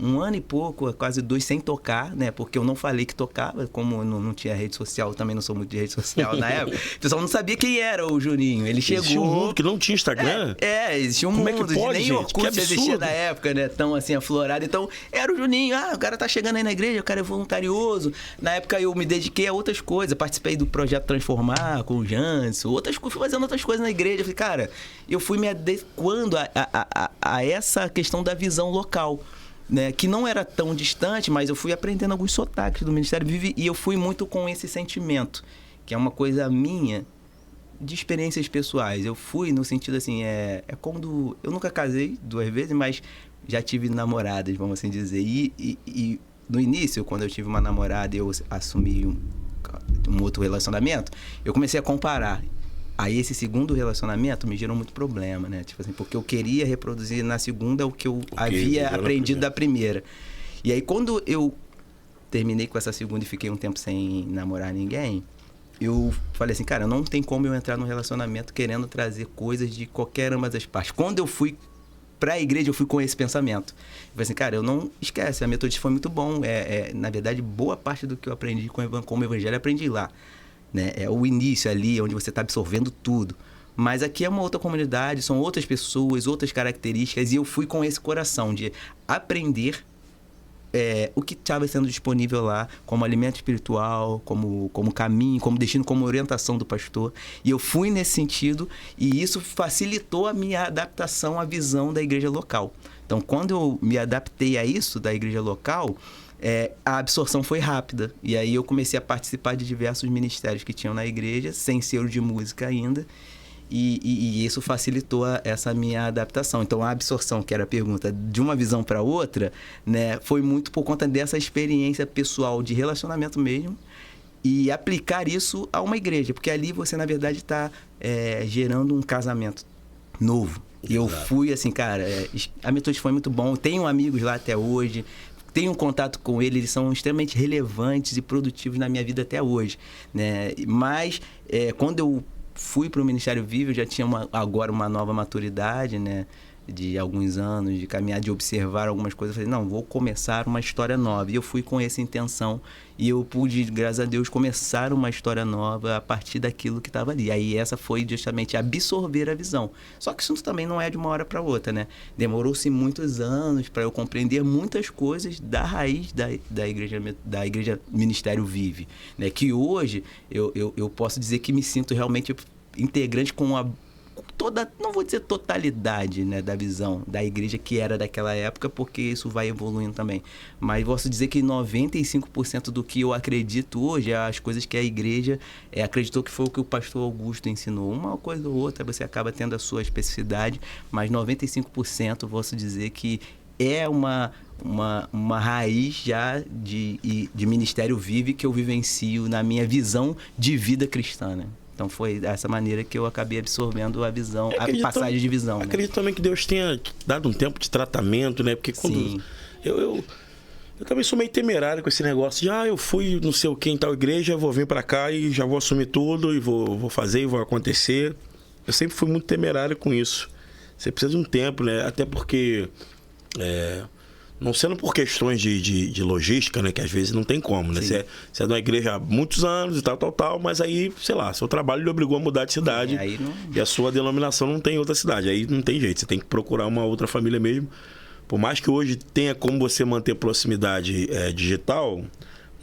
1 ano e pouco, quase 2, sem tocar, né? Porque eu não falei que tocava, como eu não tinha rede social, eu também não sou muito de rede social na época. O pessoal não sabia quem era o Juninho. Ele chegou... Existia um mundo que não tinha Instagram? Existia um Como mundo. É que pode, nem Orkut existia na época, né? Tão assim, aflorado. Então, era o Juninho. O cara tá chegando aí na igreja, o cara é voluntarioso. Na época, eu me dediquei a outras coisas. Participei do projeto Transformar com o Jansen. Fui fazendo outras coisas na igreja. Eu falei, cara, eu fui me adequando a essa questão da visão local. Né, que não era tão distante, mas eu fui aprendendo alguns sotaques do Ministério Vive e eu fui muito com esse sentimento, que é uma coisa minha, de experiências pessoais. Eu fui no sentido assim, quando... Eu nunca casei 2 vezes, mas já tive namoradas, vamos assim dizer. E no início, quando eu tive uma namorada e eu assumi um outro relacionamento, eu comecei a comparar. Aí esse segundo relacionamento me gerou muito problema, né? Tipo assim, porque eu queria reproduzir na segunda o que eu havia aprendido da primeira. E aí quando eu terminei com essa segunda e fiquei um tempo sem namorar ninguém, eu falei assim, cara, não tem como eu entrar num relacionamento querendo trazer coisas de qualquer uma das partes. Quando eu fui pra igreja, eu fui com esse pensamento. Eu falei assim, cara, eu não esquece, a metodista foi muito bom. Na verdade, boa parte do que eu aprendi com o evangelho, eu aprendi lá. Né? É o início ali, onde você está absorvendo tudo. Mas aqui é uma outra comunidade, são outras pessoas, outras características, e eu fui com esse coração de aprender o que estava sendo disponível lá, como alimento espiritual, como caminho, como destino, como orientação do pastor. E eu fui nesse sentido, e isso facilitou a minha adaptação à visão da igreja local. Então, quando eu me adaptei a isso da igreja local, a absorção foi rápida. E aí eu comecei a participar de diversos ministérios que tinham na igreja, sem ser o de música ainda. E isso facilitou essa minha adaptação. Então, a absorção, que era a pergunta, de uma visão para outra, né, foi muito por conta dessa experiência pessoal de relacionamento mesmo, e aplicar isso a uma igreja. Porque ali você, na verdade, está gerando um casamento novo. E eu fui assim, cara, a metodista foi muito bom. Tenho amigos lá até hoje. Tenho um contato com eles são extremamente relevantes e produtivos na minha vida até hoje, né? Mas quando eu fui para o Ministério Vivo, eu já tinha agora uma nova maturidade, né? De alguns anos, de caminhar, de observar algumas coisas. Eu falei, não, vou começar uma história nova. E eu fui com essa intenção e eu pude, graças a Deus, começar uma história nova a partir daquilo que estava ali. Aí essa foi justamente absorver a visão. Só que isso também não é de uma hora para outra, né? Demorou-se muitos anos para eu compreender muitas coisas da raiz da igreja Ministério Vive, né? Que hoje eu posso dizer que me sinto realmente integrante com toda, não vou dizer totalidade, né, da visão da igreja que era daquela época, porque isso vai evoluindo também. Mas posso dizer que 95% do que eu acredito hoje é as coisas que a igreja acreditou, que foi o que o pastor Augusto ensinou. Uma coisa ou outra você acaba tendo a sua especificidade, mas 95% posso dizer que é uma raiz já de Ministério Vive que eu vivencio na minha visão de vida cristã, né? Então foi dessa maneira que eu acabei absorvendo a visão, a passagem de visão. Acredito também que Deus tenha dado um tempo de tratamento, né? Porque quando Sim. Eu também sou meio temerário com esse negócio de eu fui não sei o que em tal igreja, vou vir pra cá e já vou assumir tudo e vou fazer e vou acontecer. Eu sempre fui muito temerário com isso. Você precisa de um tempo, né? Até porque não sendo por questões de logística, né? Que às vezes não tem como, né? Você é de uma igreja há muitos anos e tal, mas aí, sei lá, seu trabalho lhe obrigou a mudar de cidade. Aí não... E a sua denominação não tem outra cidade. Aí não tem jeito, você tem que procurar uma outra família mesmo. Por mais que hoje tenha como você manter proximidade digital,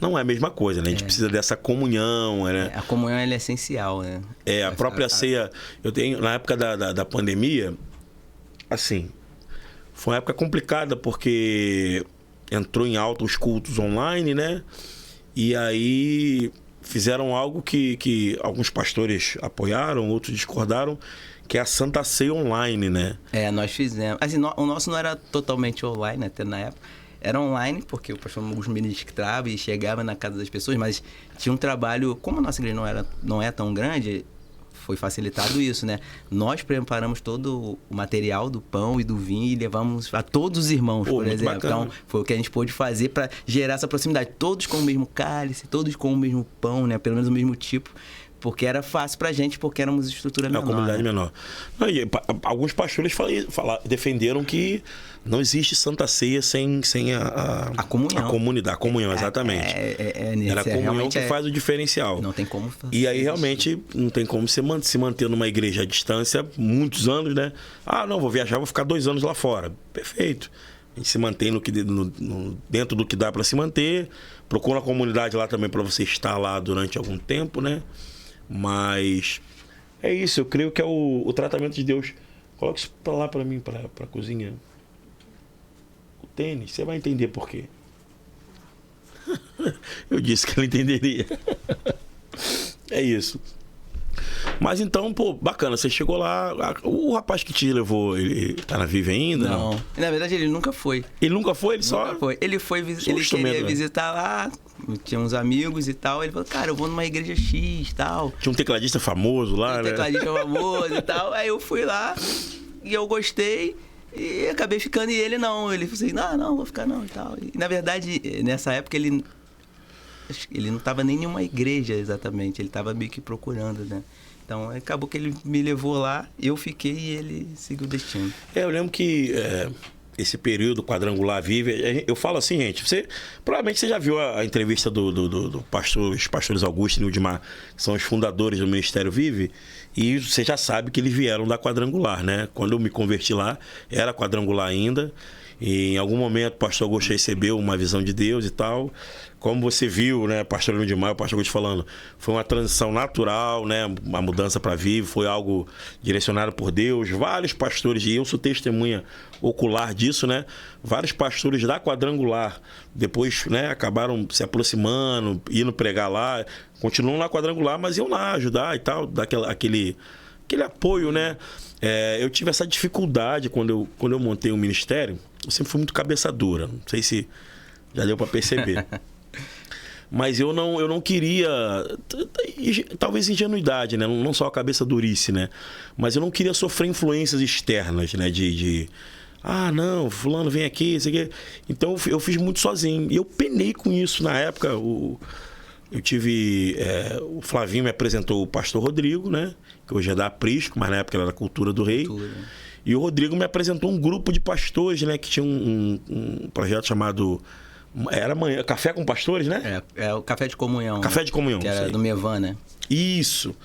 não é a mesma coisa, né? A gente precisa dessa comunhão, né? A comunhão ela é essencial, né? A própria ceia... Eu tenho, na época da pandemia, assim... Foi uma época complicada, porque entrou em alta os cultos online, né? E aí fizeram algo que alguns pastores apoiaram, outros discordaram, que é a Santa Ceia online, né? Nós fizemos. Assim, o nosso não era totalmente online, até na época. Era online, porque o pastor Augusto ministrava e chegava na casa das pessoas, mas tinha um trabalho... Como a nossa igreja não é tão grande... foi facilitado isso, né? Nós preparamos todo o material do pão e do vinho e levamos a todos os irmãos, por exemplo. Bacana. Então, foi o que a gente pôde fazer para gerar essa proximidade. Todos com o mesmo cálice, todos com o mesmo pão, né? Pelo menos o mesmo tipo. Porque era fácil pra gente, porque éramos estrutura menor. É uma comunidade né? menor. Não, alguns pastores defenderam que não existe Santa Ceia sem a comunhão. A comunhão, exatamente. Era a comunhão que faz o diferencial. Não tem como fazer. E aí, realmente, não tem como se manter numa igreja à distância muitos anos, né? Ah, não, vou viajar, vou ficar 2 anos lá fora. Perfeito. A gente se mantém dentro do que dá para se manter. Procura uma comunidade lá também para você estar lá durante algum tempo, né? Mas é isso, eu creio que é o tratamento de Deus. Coloque isso pra lá pra mim, pra cozinha. O tênis, você vai entender por quê. Eu disse que ela entenderia. É isso. Mas então, pô, bacana, você chegou lá, o rapaz que te levou, ele tá na Vive ainda? Não. Na verdade, ele nunca foi. Ele nunca foi? Ele só... Nunca foi. Ele queria visitar lá, tinha uns amigos e tal, ele falou, cara, eu vou numa igreja X e tal. Tinha um tecladista famoso lá, né? Tecladista famoso e tal, aí eu fui lá e eu gostei e acabei ficando, e ele não. Ele falou assim, não, vou ficar não e tal. E, na verdade, nessa época, ele não estava nem em nenhuma igreja exatamente, ele estava meio que procurando, né? Então, acabou que ele me levou lá, eu fiquei e ele seguiu o destino. Eu lembro que esse período quadrangular Vive, eu falo assim, gente, provavelmente você já viu a entrevista do os pastores Augusto e Nildimar, que são os fundadores do Ministério Vive, e você já sabe que eles vieram da quadrangular, né? Quando eu me converti lá, era quadrangular ainda, e em algum momento o pastor Augusto recebeu uma visão de Deus e tal. Como você viu, né, pastor Nildimar, o pastor Augusto falando, foi uma transição natural, né, uma mudança para Vive, foi algo direcionado por Deus. Vários pastores, e eu sou testemunha ocular disso, né, vários pastores da quadrangular, depois, né, acabaram se aproximando, indo pregar lá, continuam na quadrangular, mas iam lá ajudar e tal, dar aquele apoio, né. Eu tive essa dificuldade quando eu montei o ministério. Eu sempre fui muito cabeça dura, não sei se já deu para perceber. Mas eu não queria, talvez ingenuidade, né? Não só a cabeça durice, né? Mas eu não queria sofrer influências externas, né? Não, fulano vem aqui, isso aqui. Então eu fiz muito sozinho. E eu penei com isso na época. Eu tive... o Flavinho me apresentou o pastor Rodrigo, né? Que hoje é da Aprisco, mas na época era da Cultura do Rei. E o Rodrigo me apresentou um grupo de pastores, né? Que tinha um projeto chamado... Era Café com Pastores, né? É o Café de Comunhão. Café de Comunhão. Que era do Mevan, né? Isso.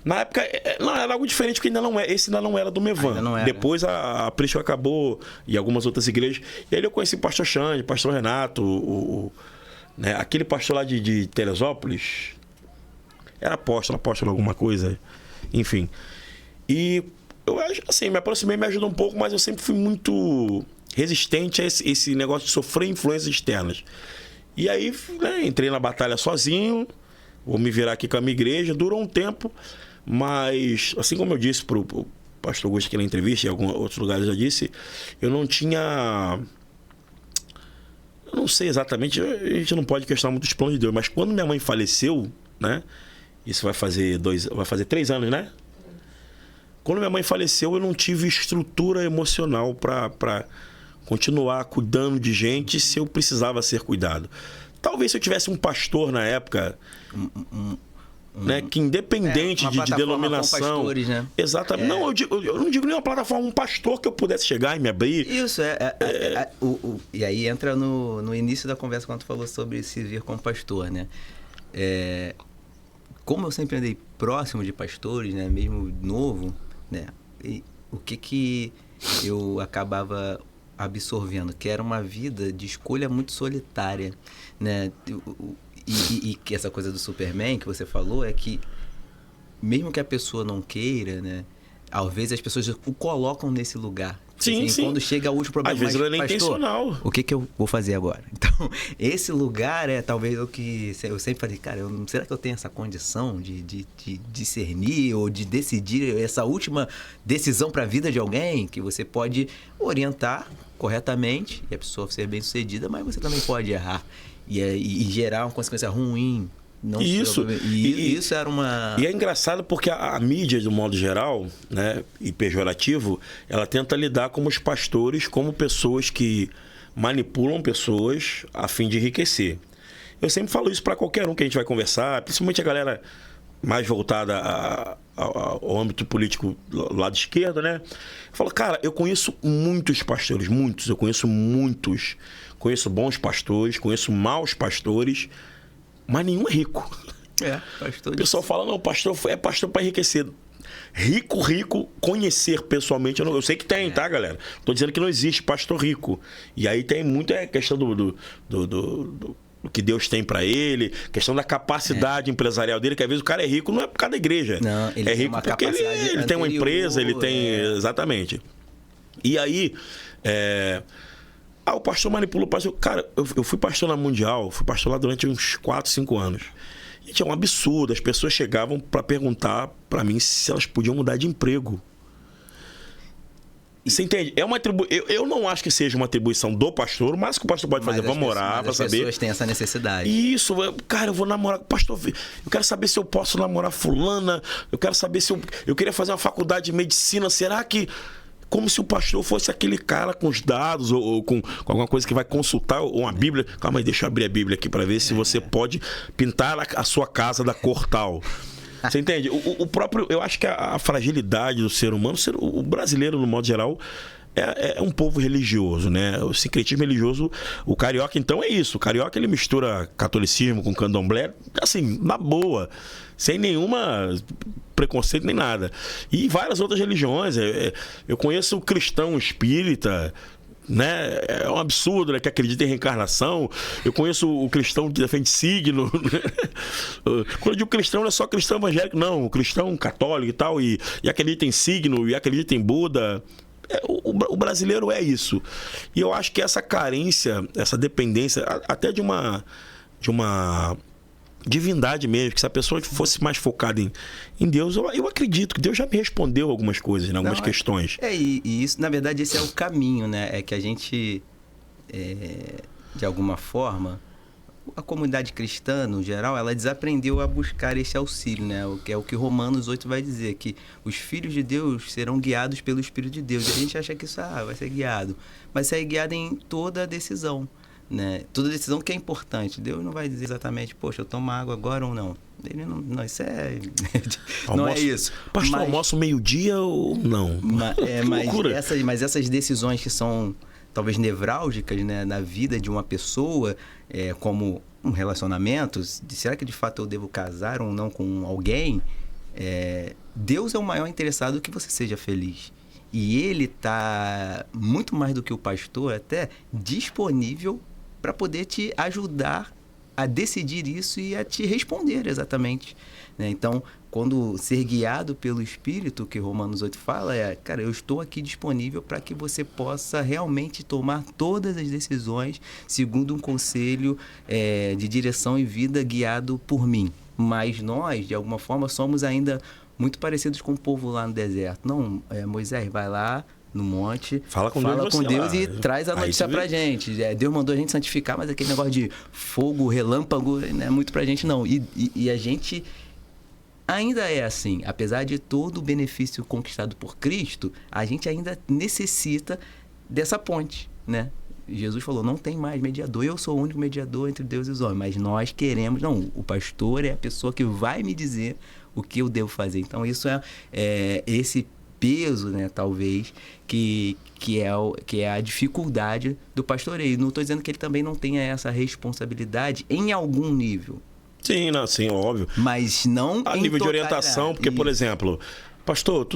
Na época, não, era algo diferente, porque esse ainda não era do Mevan. Não era. Depois a Prisco acabou e algumas outras igrejas. E aí eu conheci o pastor Xande, o pastor Renato, né? Aquele pastor lá de Teresópolis. Era apóstolo alguma coisa. Enfim. E eu acho assim, me aproximei, me ajudou um pouco, mas eu sempre fui muito resistente a esse negócio de sofrer influências externas. E aí, né, entrei na batalha sozinho, vou me virar aqui com a minha igreja, durou um tempo, mas, assim como eu disse pro pastor Augusto aqui na entrevista, em alguns outros lugares eu já disse, eu não tinha... Eu não sei exatamente, a gente não pode questionar muito os planos de Deus, mas quando minha mãe faleceu, né, isso vai fazer 3 anos, né? Quando minha mãe faleceu, eu não tive estrutura emocional para continuar cuidando de gente se eu precisava ser cuidado. Talvez se eu tivesse um pastor na época, né, que independente de denominação... Com pastores, né? Exatamente. Não, eu não digo nem uma plataforma, um pastor que eu pudesse chegar e me abrir. Isso, e aí entra no início da conversa quando tu falou sobre se vir como pastor, né? Como eu sempre andei próximo de pastores, né, mesmo novo, né, e o que eu acabava absorvendo, que era uma vida de escolha muito solitária, né, e que essa coisa do Superman que você falou é que mesmo que a pessoa não queira, né, às vezes as pessoas o colocam nesse lugar. Sim, sim. Quando chega o último problema, às vezes ela é intencional. O que eu vou fazer agora? Então, esse lugar é talvez o que eu sempre falei, cara, será que eu tenho essa condição de discernir ou de decidir essa última decisão para a vida de alguém que você pode orientar corretamente e a pessoa ser bem sucedida, mas você também pode errar e gerar uma consequência ruim Não Isso. Isso era uma... E é engraçado porque a mídia, de um modo geral, né, e pejorativo, ela tenta lidar com os pastores como pessoas que manipulam pessoas a fim de enriquecer. Eu sempre falo isso para qualquer um que a gente vai conversar, principalmente a galera mais voltada ao âmbito político lado esquerdo, né? Eu falo, cara, eu conheço muitos pastores, muitos, eu conheço muitos. Conheço bons pastores, conheço maus pastores, mas nenhum é rico. Pastor. O pessoal fala, não, pastor é pastor para enriquecer. Rico, conhecer pessoalmente, eu sei que tem, tá, galera? Tô dizendo que não existe pastor rico. E aí tem muita questão do que Deus tem para ele, questão da capacidade empresarial dele, que às vezes o cara é rico não é por causa da igreja. Não, ele é tem rico uma porque ele tem uma empresa, ele tem... Exatamente. E aí... o pastor manipula o pastor. Cara, eu fui pastor na Mundial, fui pastor lá durante uns 4, 5 anos. Gente, é um absurdo. As pessoas chegavam para perguntar para mim se elas podiam mudar de emprego. Você entende? Eu não acho que seja uma atribuição do pastor, o máximo que o pastor pode fazer, vamos orar para saber. As pessoas têm essa necessidade. Isso, cara, eu vou namorar com o pastor. Eu quero saber se eu posso namorar fulana. Eu quero saber se eu queria fazer uma faculdade de medicina. Será que... Como se o pastor fosse aquele cara com os dados ou com alguma coisa que vai consultar uma Bíblia. Calma aí, deixa eu abrir a Bíblia aqui para ver se você pode pintar a sua casa da cor tal. Você entende? O próprio, eu acho que a fragilidade do ser humano, o brasileiro, no modo geral, é um povo religioso, né? O sincretismo religioso, o carioca, então, é isso. O carioca, ele mistura catolicismo com candomblé, assim, na boa, sem nenhuma preconceito nem nada. E várias outras religiões. Eu conheço o cristão espírita, né? É um absurdo, né? Que acredita em reencarnação. Eu conheço o cristão que defende signo. Quando eu digo cristão, não é só cristão evangélico, não. O cristão católico e tal, e acredita em signo, e acredita em Buda. O brasileiro é isso. E eu acho que essa carência, essa dependência, até de uma divindade mesmo, que se a pessoa fosse mais focada em Deus, eu acredito que Deus já me respondeu algumas coisas, né, algumas questões. E isso, na verdade, esse é o caminho, né? É que a gente, de alguma forma, a comunidade cristã, no geral, ela desaprendeu a buscar esse auxílio, né? O que é o que Romanos 8 vai dizer, que os filhos de Deus serão guiados pelo Espírito de Deus. E a gente acha que isso vai ser guiado, mas ser guiado em toda a decisão, né? Toda decisão que é importante. Deus não vai dizer exatamente, poxa, eu tomo água agora ou não. Ele não, isso é... não é isso. Pastor, almoço meio-dia ou não? Mas essas decisões que são talvez nevrálgicas, né, na vida de uma pessoa, como um relacionamento, será que de fato eu devo casar ou não com alguém? Deus é o maior interessado que você seja feliz. E Ele está, muito mais do que o pastor, até disponível para poder te ajudar a decidir isso e a te responder exatamente, né? Então, quando ser guiado pelo Espírito, que Romanos 8 fala, cara, eu estou aqui disponível para que você possa realmente tomar todas as decisões segundo um conselho de direção e vida guiado por mim. Mas nós, de alguma forma, somos ainda muito parecidos com o povo lá no deserto. Não, Moisés, vai lá no monte, fala com Deus e traz a notícia pra gente. Deus mandou a gente santificar, mas aquele negócio de fogo, relâmpago, não é muito pra gente, não. E a gente ainda é assim. Apesar de todo o benefício conquistado por Cristo, a gente ainda necessita dessa ponte, né? Jesus falou, não tem mais mediador, eu sou o único mediador entre Deus e os homens, mas nós queremos, não, o pastor é a pessoa que vai me dizer o que eu devo fazer. Então isso é esse peso, né, talvez, que é a dificuldade do pastoreio. Não estou dizendo que ele também não tenha essa responsabilidade em algum nível. Sim, não, sim, óbvio. Mas não a nível de orientação, porque, por exemplo, pastor,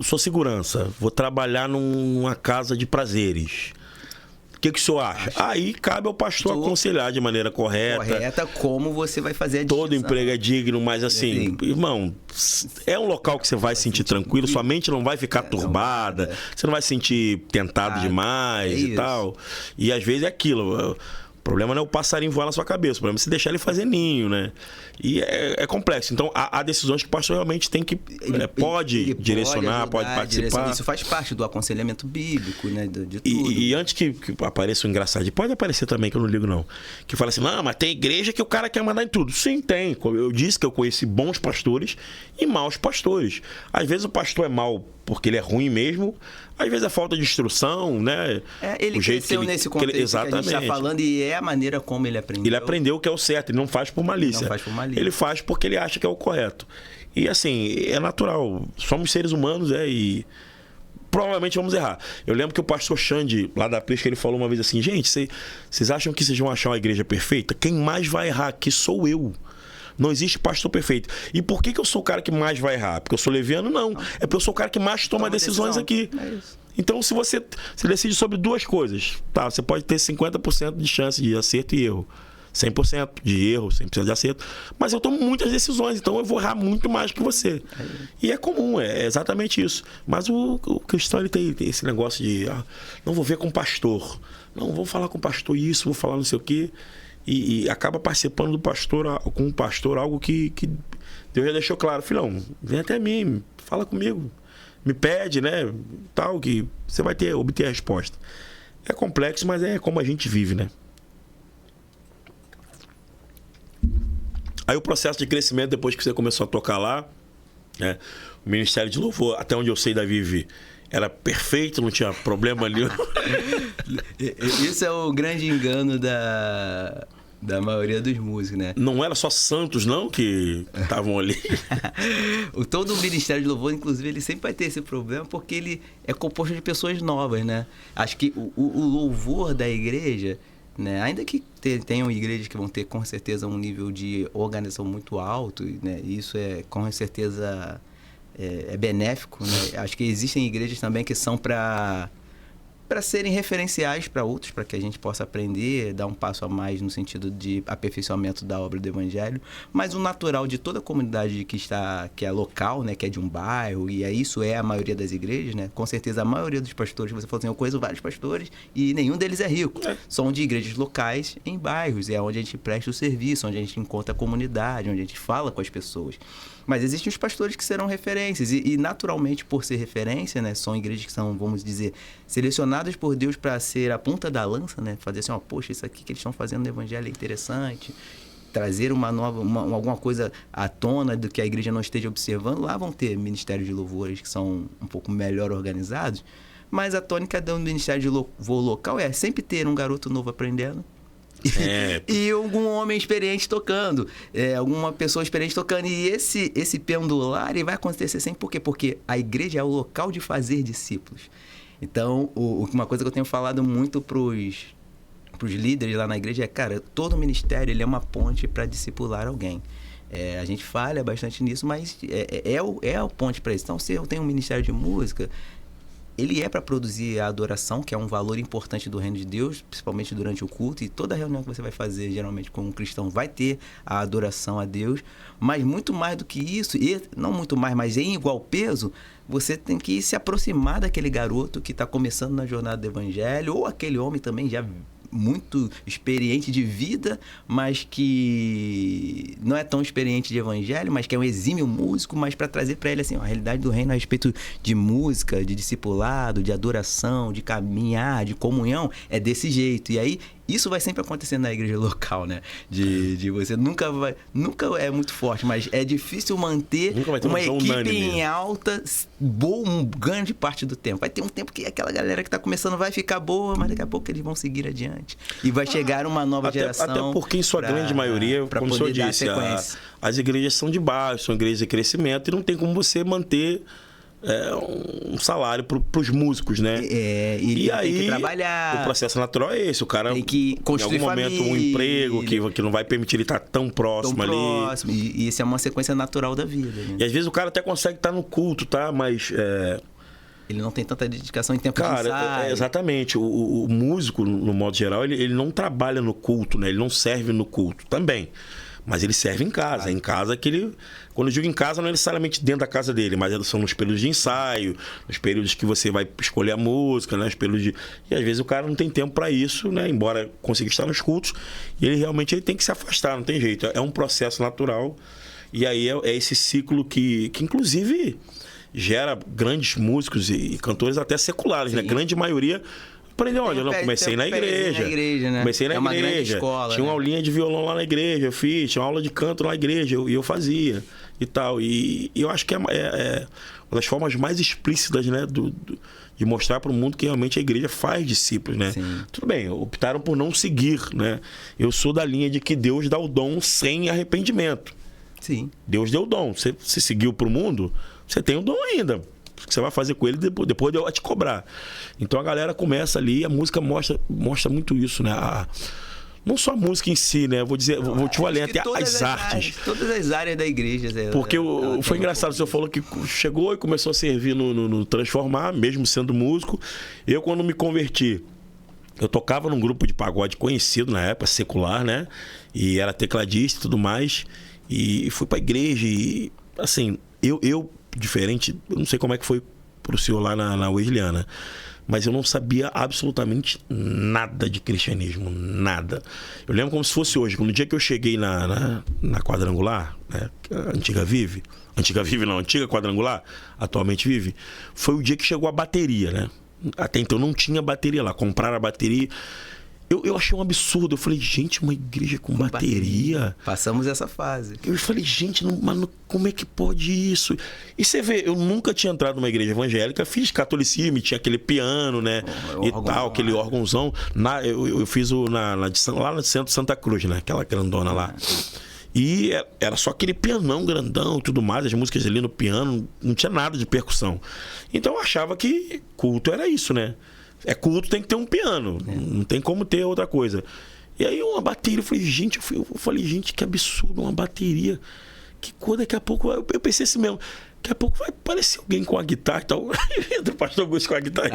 sou segurança, vou trabalhar numa casa de prazeres. O que o senhor acha? Aí cabe ao pastor aconselhar de maneira correta. Como você vai fazer a distinção. Todo emprego é digno, mas assim, irmão, é um local que você vai sentir tranquilo, sua mente não vai ficar turbada, você não vai sentir tentado demais e tal. E às vezes é aquilo. O problema não é o passarinho voar na sua cabeça, o problema é você deixar ele fazer ninho, né? E é complexo. Então, há decisões que o pastor realmente tem que... pode direcionar, pode participar. Isso faz parte do aconselhamento bíblico, né? De tudo. E antes que apareça o engraçado, pode aparecer também, que eu não ligo não, que fala assim, não, mas tem igreja que o cara quer mandar em tudo. Sim, tem. Eu disse que eu conheci bons pastores e maus pastores. Às vezes o pastor é mau porque ele é ruim mesmo, às vezes é falta de instrução, né? Ele cresceu nesse contexto exatamente. Que a gente está falando e é a maneira como ele aprendeu. Ele aprendeu o que é o certo, ele não faz por malícia. Não faz por malícia. Ele faz porque ele acha que é o correto. E assim, é natural. Somos seres humanos, e provavelmente vamos errar. Eu lembro que o pastor Xande, lá da Prisca, ele falou uma vez assim, gente, vocês acham que vocês vão achar uma igreja perfeita? Quem mais vai errar aqui sou eu. Não existe pastor perfeito. E por que eu sou o cara que mais vai errar? Porque eu sou leviano? Não. É porque eu sou o cara que mais toma decisões aqui. É isso. Então, se você decide sobre duas coisas, tá? Você pode ter 50% de chance de acerto e erro. 100% de erro, 100% de acerto. Mas eu tomo muitas decisões, então eu vou errar muito mais que você. E é comum, é exatamente isso. Mas o cristão, ele tem esse negócio de... não vou ver com o pastor. Não, vou falar com o pastor isso, vou falar não sei o quê. E acaba participando do pastor, com o pastor, algo que Deus já deixou claro. Filhão, vem até mim, fala comigo, me pede, né? Tal, que você vai obter a resposta. É complexo, mas é como a gente vive, né? Aí o processo de crescimento, depois que você começou a tocar lá, né? O Ministério de Louvor, até onde eu sei da Vivi, era perfeito, não tinha problema nenhum. Isso é o grande engano da maioria dos músicos, né? Não era só santos, não, que estavam ali. Todo o Ministério de Louvor, inclusive, ele sempre vai ter esse problema porque ele é composto de pessoas novas, né? Acho que o louvor da igreja, né? Ainda que tenham igrejas que vão ter, com certeza, um nível de organização muito alto, né? Isso é, com certeza... É benéfico, né? Acho que existem igrejas também que são para serem referenciais para outros, para que a gente possa aprender, dar um passo a mais no sentido de aperfeiçoamento da obra do Evangelho. Mas o natural de toda a comunidade que é local, né? Que é de um bairro, e isso é a maioria das igrejas, né? Com certeza a maioria dos pastores, você falou assim, eu conheço vários pastores e nenhum deles é rico. São de igrejas locais em bairros, é onde a gente presta o serviço, onde a gente encontra a comunidade, onde a gente fala com as pessoas. Mas existem os pastores que serão referências e naturalmente, por ser referência, né, são igrejas que são, vamos dizer, selecionadas por Deus para ser a ponta da lança, né, fazer assim, poxa, isso aqui que eles estão fazendo no evangelho é interessante, trazer alguma coisa à tona do que a igreja não esteja observando. Lá vão ter ministérios de louvores que são um pouco melhor organizados, mas a tônica do ministério de louvor local é sempre ter um garoto novo aprendendo, e algum homem experiente tocando, alguma pessoa experiente tocando. E esse pendular ele vai acontecer sempre. Por quê? Porque a igreja é o local de fazer discípulos. Então, uma coisa que eu tenho falado muito pros líderes lá na igreja é, cara, todo ministério ele é uma ponte para discipular alguém. A gente falha bastante nisso, mas é a ponte para isso. Então, se eu tenho um ministério de música, ele é para produzir a adoração, que é um valor importante do reino de Deus, principalmente durante o culto. E toda reunião que você vai fazer, geralmente com um cristão, vai ter a adoração a Deus. Mas muito mais do que isso, e não muito mais, mas em igual peso, você tem que se aproximar daquele garoto que está começando na jornada do evangelho, ou aquele homem também já muito experiente de vida, mas que não é tão experiente de evangelho, mas que é um exímio músico, mas para trazer para ele assim, a realidade do reino a respeito de música, de discipulado, de adoração, de caminhar, de comunhão, é desse jeito. E aí isso vai sempre acontecer na igreja local, né? De você nunca é muito forte, mas é difícil manter uma equipe em alta boa grande parte do tempo. Vai ter um tempo que aquela galera que está começando vai ficar boa, mas daqui a pouco eles vão seguir adiante. E vai chegar uma nova geração. Até porque, em sua grande maioria, como o senhor disse, as igrejas são de baixo, são igrejas de crescimento, e não tem como você manter um salário para os músicos, né? E aí tem que trabalhar. O processo natural é esse. O cara tem que construir em algum momento um emprego que não vai permitir ele estar tão próximo ali. E isso é uma sequência natural da vida, né? E às vezes o cara até consegue estar no culto, tá? Mas ele não tem tanta dedicação em tempo de ensaio. Exatamente. O músico, no modo geral, ele não trabalha no culto, né? Ele não serve no culto também. Mas ele serve em casa. É em casa que ele... Quando eu digo em casa, não é necessariamente dentro da casa dele, mas são nos períodos de ensaio, nos períodos que você vai escolher a música, né? Nos períodos de... E às vezes o cara não tem tempo para isso, né? Embora consiga estar nos cultos, e ele realmente tem que se afastar, não tem jeito. É um processo natural. E aí é esse ciclo que inclusive, gera grandes músicos e cantores até seculares, né? A grande maioria... Aprendeu onde? Eu não comecei na igreja. Né? Comecei na igreja. Escola, tinha uma aulinha de violão lá na igreja, eu fiz. Tinha uma aula de canto lá na igreja, e eu fazia e tal. E eu acho que é uma das formas mais explícitas, né? De mostrar para o mundo que realmente a igreja faz discípulos, né? Sim. Tudo bem, optaram por não seguir, né? Eu sou da linha de que Deus dá o dom sem arrependimento. Sim. Deus deu o dom. Você seguiu para o mundo, você tem o dom ainda. O que você vai fazer com ele depois eu vou te cobrar. Então a galera começa ali, a música mostra muito isso, né? Não só a música em si, né? Vou te além, até as artes. Todas as áreas da igreja. Porque foi engraçado, o senhor falou que chegou e começou a servir no Transformar, mesmo sendo músico. Eu, quando me converti, eu tocava num grupo de pagode conhecido na época, secular, né? E era tecladista e tudo mais. E fui pra igreja e, assim, eu diferente, eu não sei como é que foi pro senhor lá na Wesleyana, mas eu não sabia absolutamente nada de cristianismo, nada. Eu lembro como se fosse hoje, no dia que eu cheguei na Quadrangular, né, a antiga Quadrangular, atualmente Vive, foi o dia que chegou a bateria, né? Até então não tinha bateria lá, compraram a bateria. Eu achei um absurdo. Eu falei, gente, uma igreja com bateria. Passamos essa fase. Eu falei, gente, mas como é que pode isso? E você vê, eu nunca tinha entrado numa igreja evangélica, fiz catolicismo, tinha aquele piano, né? E tal, aquele órgãozão. Eu fiz lá no centro de Santa Cruz, né? Aquela grandona lá. E era só aquele pianão grandão e tudo mais, as músicas ali no piano, não tinha nada de percussão. Então eu achava que culto era isso, né? É culto, tem que ter um piano. Não tem como ter outra coisa. E aí uma bateria, eu falei, gente, que absurdo, uma bateria. Que coisa, daqui a pouco, eu pensei assim mesmo, daqui a pouco vai aparecer alguém com a guitarra e tal. Entra o pastor Augusto com a guitarra.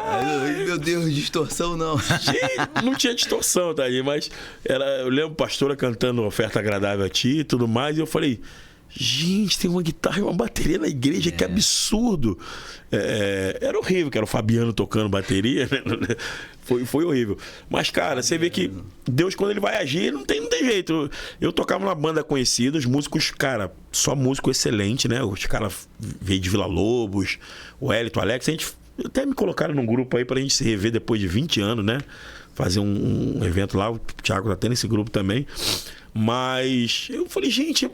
Ai, meu Deus, distorção não. Não tinha distorção, tá aí, mas eu lembro a pastora cantando Oferta Agradável a Ti e tudo mais, e eu falei, gente, tem uma guitarra e uma bateria na igreja, que absurdo. Era horrível, que era o Fabiano tocando bateria, né? Foi horrível. Mas, cara, você vê que Deus, quando ele vai agir, não tem jeito. Eu tocava numa banda conhecida, os músicos, cara, só músico excelente, né? Os caras veio de Vila Lobos, o Hélito, o Alex, até me colocaram num grupo aí pra gente se rever depois de 20 anos, né? Fazer um evento lá, o Thiago tá até nesse grupo também. Mas eu falei, gente,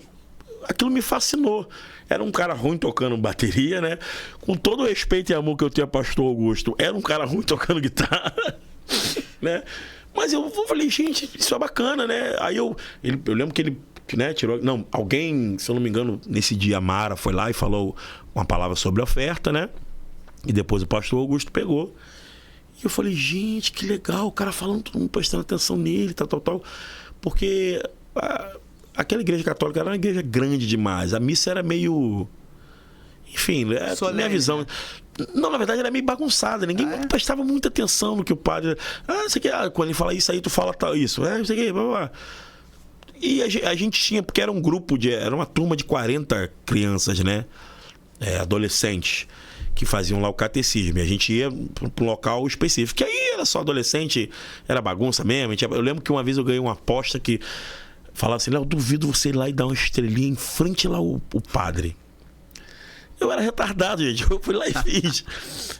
aquilo me fascinou. Era um cara ruim tocando bateria, né? Com todo o respeito e amor que eu tenho a pastor Augusto, era um cara ruim tocando guitarra, né? Mas eu falei, gente, isso é bacana, né? Aí eu lembro que ele, né, tirou... Não, alguém, se eu não me engano, nesse dia a Mara foi lá e falou uma palavra sobre a oferta, né? E depois o pastor Augusto pegou. E eu falei, gente, que legal, o cara falando, todo mundo prestando atenção nele, tal. Porque aquela igreja católica era uma igreja grande demais. A missa era meio... Enfim, a minha visão... Não, na verdade era meio bagunçada. Ninguém prestava muita atenção no que o padre... isso aqui, quando ele fala isso aí, tu fala tal, isso. Isso aqui, blá, blá. E a gente tinha... Porque era um grupo era uma turma de 40 crianças, né? Adolescentes, que faziam lá o catecismo. E a gente ia para um local específico. Que aí era só adolescente, era bagunça mesmo. Eu lembro que uma vez eu ganhei uma aposta que falava assim, Léo, duvido você ir lá e dar uma estrelinha em frente lá o padre. Eu era retardado, gente. Eu fui lá e fiz.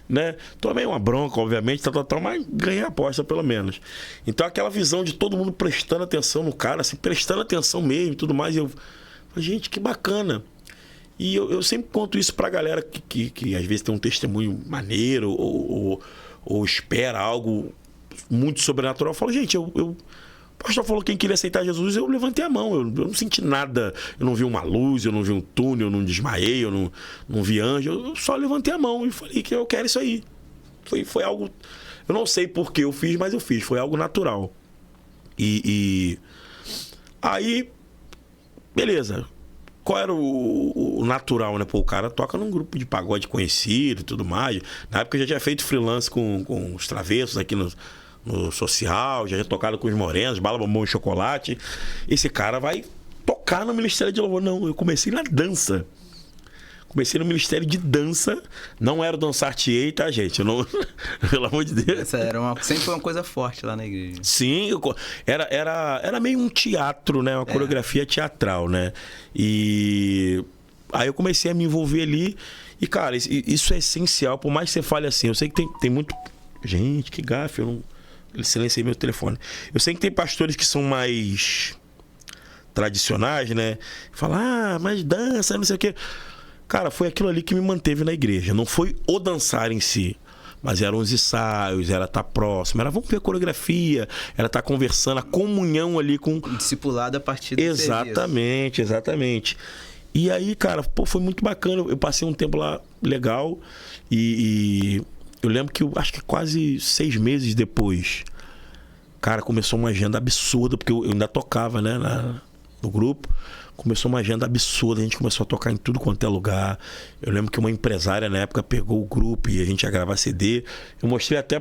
Né? Tomei uma bronca, obviamente, mas ganhei a aposta, pelo menos. Então, aquela visão de todo mundo prestando atenção no cara, assim, prestando atenção mesmo e tudo mais. E eu falei, gente, que bacana. E eu sempre conto isso pra galera que às vezes tem um testemunho maneiro ou espera algo muito sobrenatural. Eu falo, gente, o pastor falou que quem queria aceitar Jesus, eu levantei a mão, eu não senti nada, eu não vi uma luz, eu não vi um túnel, eu não desmaiei, eu não vi anjo, eu só levantei a mão e falei que eu quero isso aí. Foi algo, eu não sei por que eu fiz, mas eu fiz, foi algo natural. E aí, beleza. Qual era o natural, né? Pô, o cara toca num grupo de pagode conhecido e tudo mais. Na época eu já tinha feito freelance com os Travessos aqui no social, já tinha tocado com os morenos, bala, bombom e chocolate. Esse cara vai tocar no Ministério de Louvor. Não, eu comecei na dança. Comecei no Ministério de Dança. Não era o Dançar-Tiei, tá, gente? Eu não... Pelo amor de Deus. Essa sempre foi uma coisa forte lá na igreja. Sim, era meio um teatro, né? Uma coreografia teatral, né? E aí eu comecei a me envolver ali. E, cara, isso é essencial. Por mais que você fale assim, eu sei que tem muito... Gente, que gafe, eu silenciei meu telefone. Eu sei que tem pastores que são mais tradicionais, né? Falam, mas dança, não sei o quê. Cara, foi aquilo ali que me manteve na igreja. Não foi o dançar em si, mas eram os ensaios, era estar próximo, era vamos ver a coreografia, era estar conversando, a comunhão ali com... Discipulado a partir do Exatamente, serviço. Exatamente. E aí, cara, foi muito bacana. Eu passei um tempo lá legal e eu lembro que acho que quase 6 meses depois, cara, começou uma agenda absurda, porque eu ainda tocava, né, no grupo. Começou uma agenda absurda, a gente começou a tocar em tudo quanto é lugar. Eu lembro que uma empresária na época pegou o grupo e a gente ia gravar CD. Eu mostrei até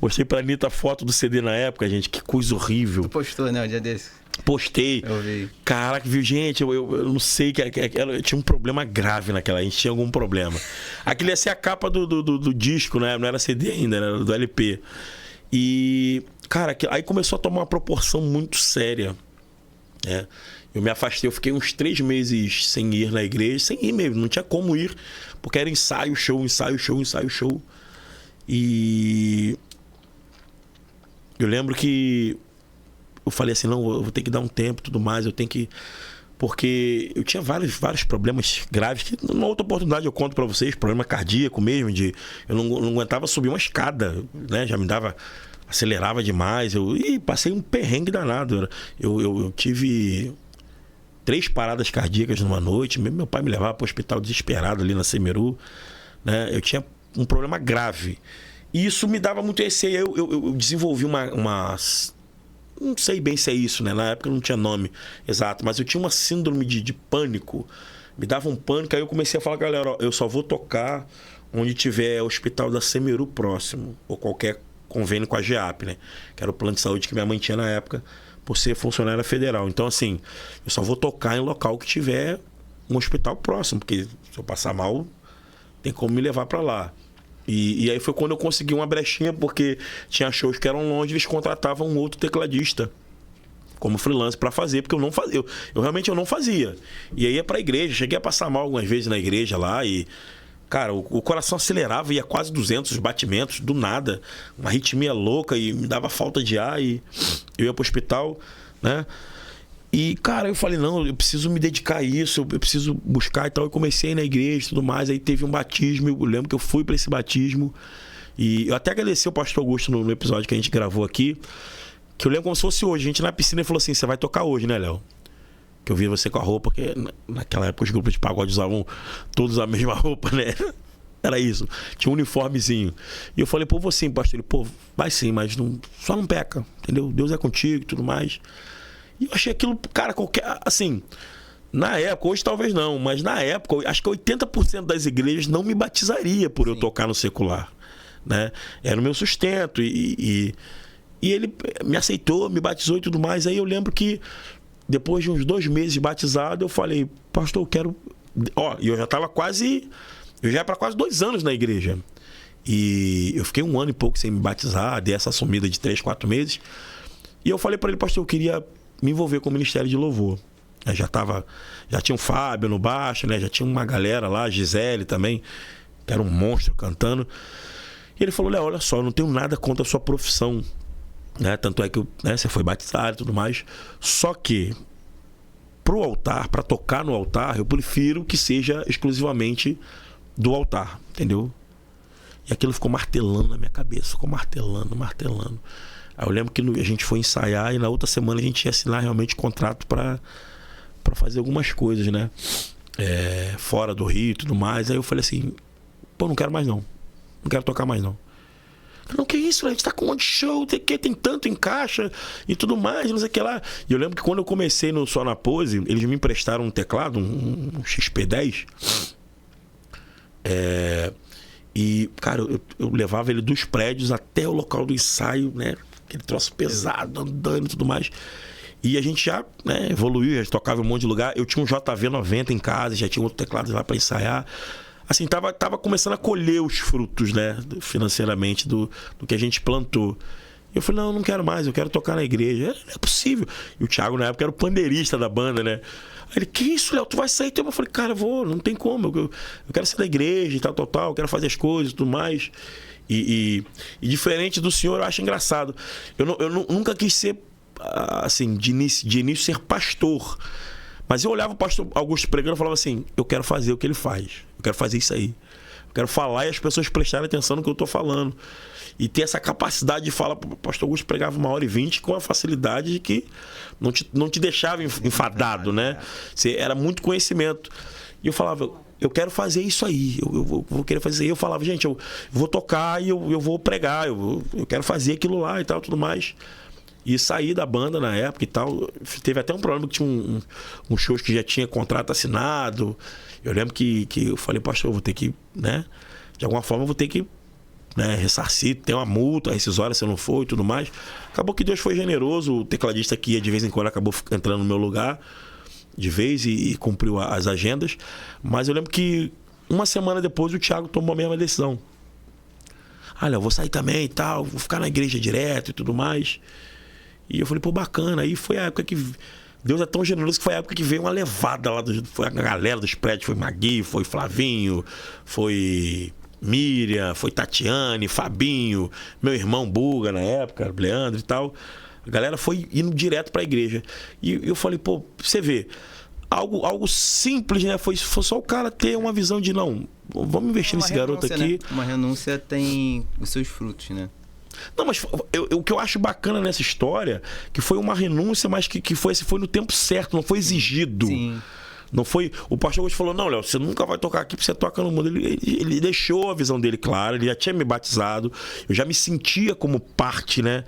mostrei pra Anitta a foto do CD na época, gente, que coisa horrível. Tu postou, né, um dia desse? Postei. Eu vi. Caraca, viu, gente, eu não sei, eu tinha um problema grave naquela, a gente tinha algum problema. Aquilo ia ser a capa do disco, né? Não era CD ainda, era do LP. E, cara, aí começou a tomar uma proporção muito séria, né? Eu me afastei, eu fiquei uns 3 meses sem ir na igreja, sem ir mesmo, não tinha como ir, porque era ensaio, show, ensaio, show, ensaio, show. E eu lembro que eu falei assim, não, eu vou ter que dar um tempo e tudo mais, eu tenho que... Porque eu tinha vários problemas graves, que numa outra oportunidade eu conto pra vocês, problema cardíaco mesmo, eu não aguentava subir uma escada, né, já me dava... Acelerava demais, passei um perrengue danado. Eu tive 3 paradas cardíacas numa noite. Meu pai me levava para o hospital desesperado ali na Semeru, né? Eu tinha um problema grave. E isso me dava muito receio. Eu desenvolvi uma... Não sei bem se é isso, né? Na época não tinha nome exato, mas eu tinha uma síndrome de pânico. Me dava um pânico, aí eu comecei a falar, galera, eu só vou tocar onde tiver o hospital da Semeru próximo, ou qualquer convênio com a GEAP, né? Que era o plano de saúde que minha mãe tinha na época, por ser funcionária federal. Então, assim, eu só vou tocar em local que tiver um hospital próximo, porque se eu passar mal, tem como me levar para lá. E aí foi quando eu consegui uma brechinha, porque tinha shows que eram longe, eles contratavam um outro tecladista como freelance para fazer, porque eu não fazia. Eu realmente não fazia. E aí ia pra igreja, cheguei a passar mal algumas vezes na igreja lá e... Cara, o coração acelerava, ia quase 200 batimentos, do nada. Uma arritmia louca e me dava falta de ar e eu ia pro hospital, né? E, cara, eu falei, não, eu preciso me dedicar a isso, eu preciso buscar e tal. Eu comecei na igreja e tudo mais, aí teve um batismo, eu lembro que eu fui para esse batismo. E eu até agradeci o pastor Augusto no episódio que a gente gravou aqui, que eu lembro como se fosse hoje. A gente na piscina falou assim, você vai tocar hoje, né, Léo? Que eu vi você com a roupa, porque naquela época os grupos de pagode usavam todos a mesma roupa, né? Era isso. Tinha um uniformezinho. E eu falei, pô, vou sim, pastor. Ele, pô, vai sim, mas só não peca, entendeu? Deus é contigo e tudo mais. E eu achei aquilo, cara, assim, na época, hoje talvez não, mas na época, acho que 80% das igrejas não me batizaria por eu tocar no secular, né? Era o meu sustento e ele me aceitou, me batizou e tudo mais. Aí eu lembro que depois de uns 2 meses de batizado, eu falei, pastor, eu quero... E eu já estava quase... Eu já ia para quase 2 anos na igreja. E eu fiquei 1 ano e pouco sem me batizar, dei essa sumida de 3, 4 meses. E eu falei para ele, pastor, eu queria me envolver com o Ministério de Louvor. Eu já tinha o Fábio no baixo, né? Já tinha uma galera lá, a Gisele também, que era um monstro cantando. E ele falou, Léo, olha só, eu não tenho nada contra a sua profissão, né? Tanto é que você foi batizado e tudo mais. Só que pro altar, para tocar no altar, eu prefiro que seja exclusivamente do altar, entendeu? E aquilo ficou martelando na minha cabeça, ficou martelando. Aí eu lembro que a gente foi ensaiar e na outra semana a gente ia assinar realmente contrato para fazer algumas coisas, né? Fora do Rio e tudo mais. Aí eu falei assim, pô, não quero mais não quero tocar mais não. Não, que isso, a gente tá com um monte de show, tem tanto em caixa e tudo mais, não sei o que lá. E eu lembro que quando eu comecei no Só na Pose, eles me emprestaram um teclado, um XP10. E, cara, cara, eu levava ele dos prédios até o local do ensaio, né? Aquele troço pesado, andando e tudo mais. E a gente já, né, evoluiu, já tocava em um monte de lugar. Eu tinha um JV90 em casa, já tinha outro teclado lá para ensaiar. Assim, tava começando a colher os frutos, né, financeiramente do que a gente plantou. E eu falei, não quero mais, eu quero tocar na igreja. Não é possível. E o Thiago, na época, era o pandeirista da banda, né? Aí ele, que isso, Léo? Tu vai sair? Eu falei, cara, vou, não tem como. Eu quero ser da igreja e tal, eu quero fazer as coisas e tudo mais. E diferente do senhor, eu acho engraçado. Eu nunca quis ser, assim, de início ser pastor. Mas eu olhava o pastor Augusto pregando e falava assim, eu quero fazer o que ele faz. Eu quero fazer isso aí. Eu quero falar e as pessoas prestarem atenção no que eu estou falando. E ter essa capacidade de falar. O pastor Augusto pregava 1h20 com a facilidade de que não te deixava enfadado, né? Era muito conhecimento. E eu falava, eu quero fazer isso aí. Eu vou querer fazer isso aí. Eu falava, gente, eu vou tocar e eu vou pregar. Eu quero fazer aquilo lá e tal, tudo mais. E saí da banda na época e tal. Teve até um problema que tinha um show que já tinha contrato assinado. Eu lembro que eu falei, pastor, eu vou ter que, né? De alguma forma eu vou ter que, né, ressarcir, tem uma multa rescisória se eu não for e tudo mais. Acabou que Deus foi generoso. O tecladista que ia de vez em quando acabou entrando no meu lugar de vez e cumpriu as agendas. Mas eu lembro que uma semana depois o Thiago tomou a mesma decisão. Léo, eu vou sair também e tal, vou ficar na igreja direto e tudo mais. E eu falei, pô, bacana. Aí foi a época que Deus é tão generoso que foi a época que veio uma levada lá, foi a galera dos prédios, foi Magui, foi Flavinho, foi Miriam, foi Tatiane, Fabinho, meu irmão Buga na época, Leandro e tal. A galera foi indo direto pra igreja. E eu falei, pô, você vê, algo simples, né? Foi só o cara ter uma visão de, não, vamos investir nesse garoto aqui. Né? Uma renúncia tem os seus frutos, né? Não, mas o que eu acho bacana nessa história, que foi uma renúncia, mas que foi no tempo certo, não foi exigido. Sim. Não foi. O pastor hoje falou, não, Léo, você nunca vai tocar aqui porque você toca no mundo. Ele deixou a visão dele clara, ele já tinha me batizado, eu já me sentia como parte, né,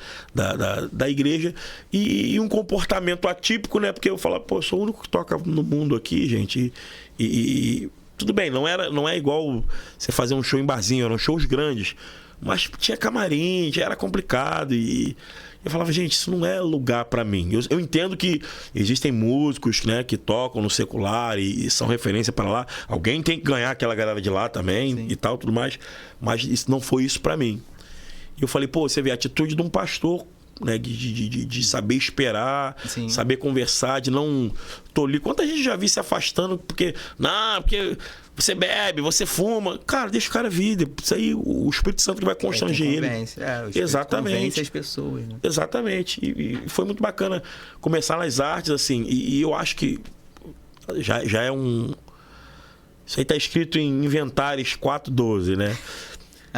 da igreja, e um comportamento atípico, né? Porque eu falava, pô, eu sou o único que toca no mundo aqui, gente. E tudo bem, não é igual você fazer um show em barzinho, eram shows grandes. Mas tinha camarim, já era complicado. E eu falava, gente, isso não é lugar pra mim. Eu entendo que existem músicos, né, que tocam no secular e são referência para lá. Alguém tem que ganhar aquela galera de lá também. Sim. E tal, tudo mais. Mas isso não foi isso pra mim. E eu falei, pô, você vê a atitude de um pastor, né, de saber esperar, sim, saber conversar, de não tolir. Quanta gente já vi se afastando porque você bebe, você fuma. Cara, deixa o cara vir. Isso aí, o Espírito Santo que vai constranger ele. O Espírito exatamente. Convence as pessoas, né? Exatamente. E foi muito bacana começar nas artes, assim. E eu acho que já é um... Isso aí tá escrito em Inventários 4:12, né?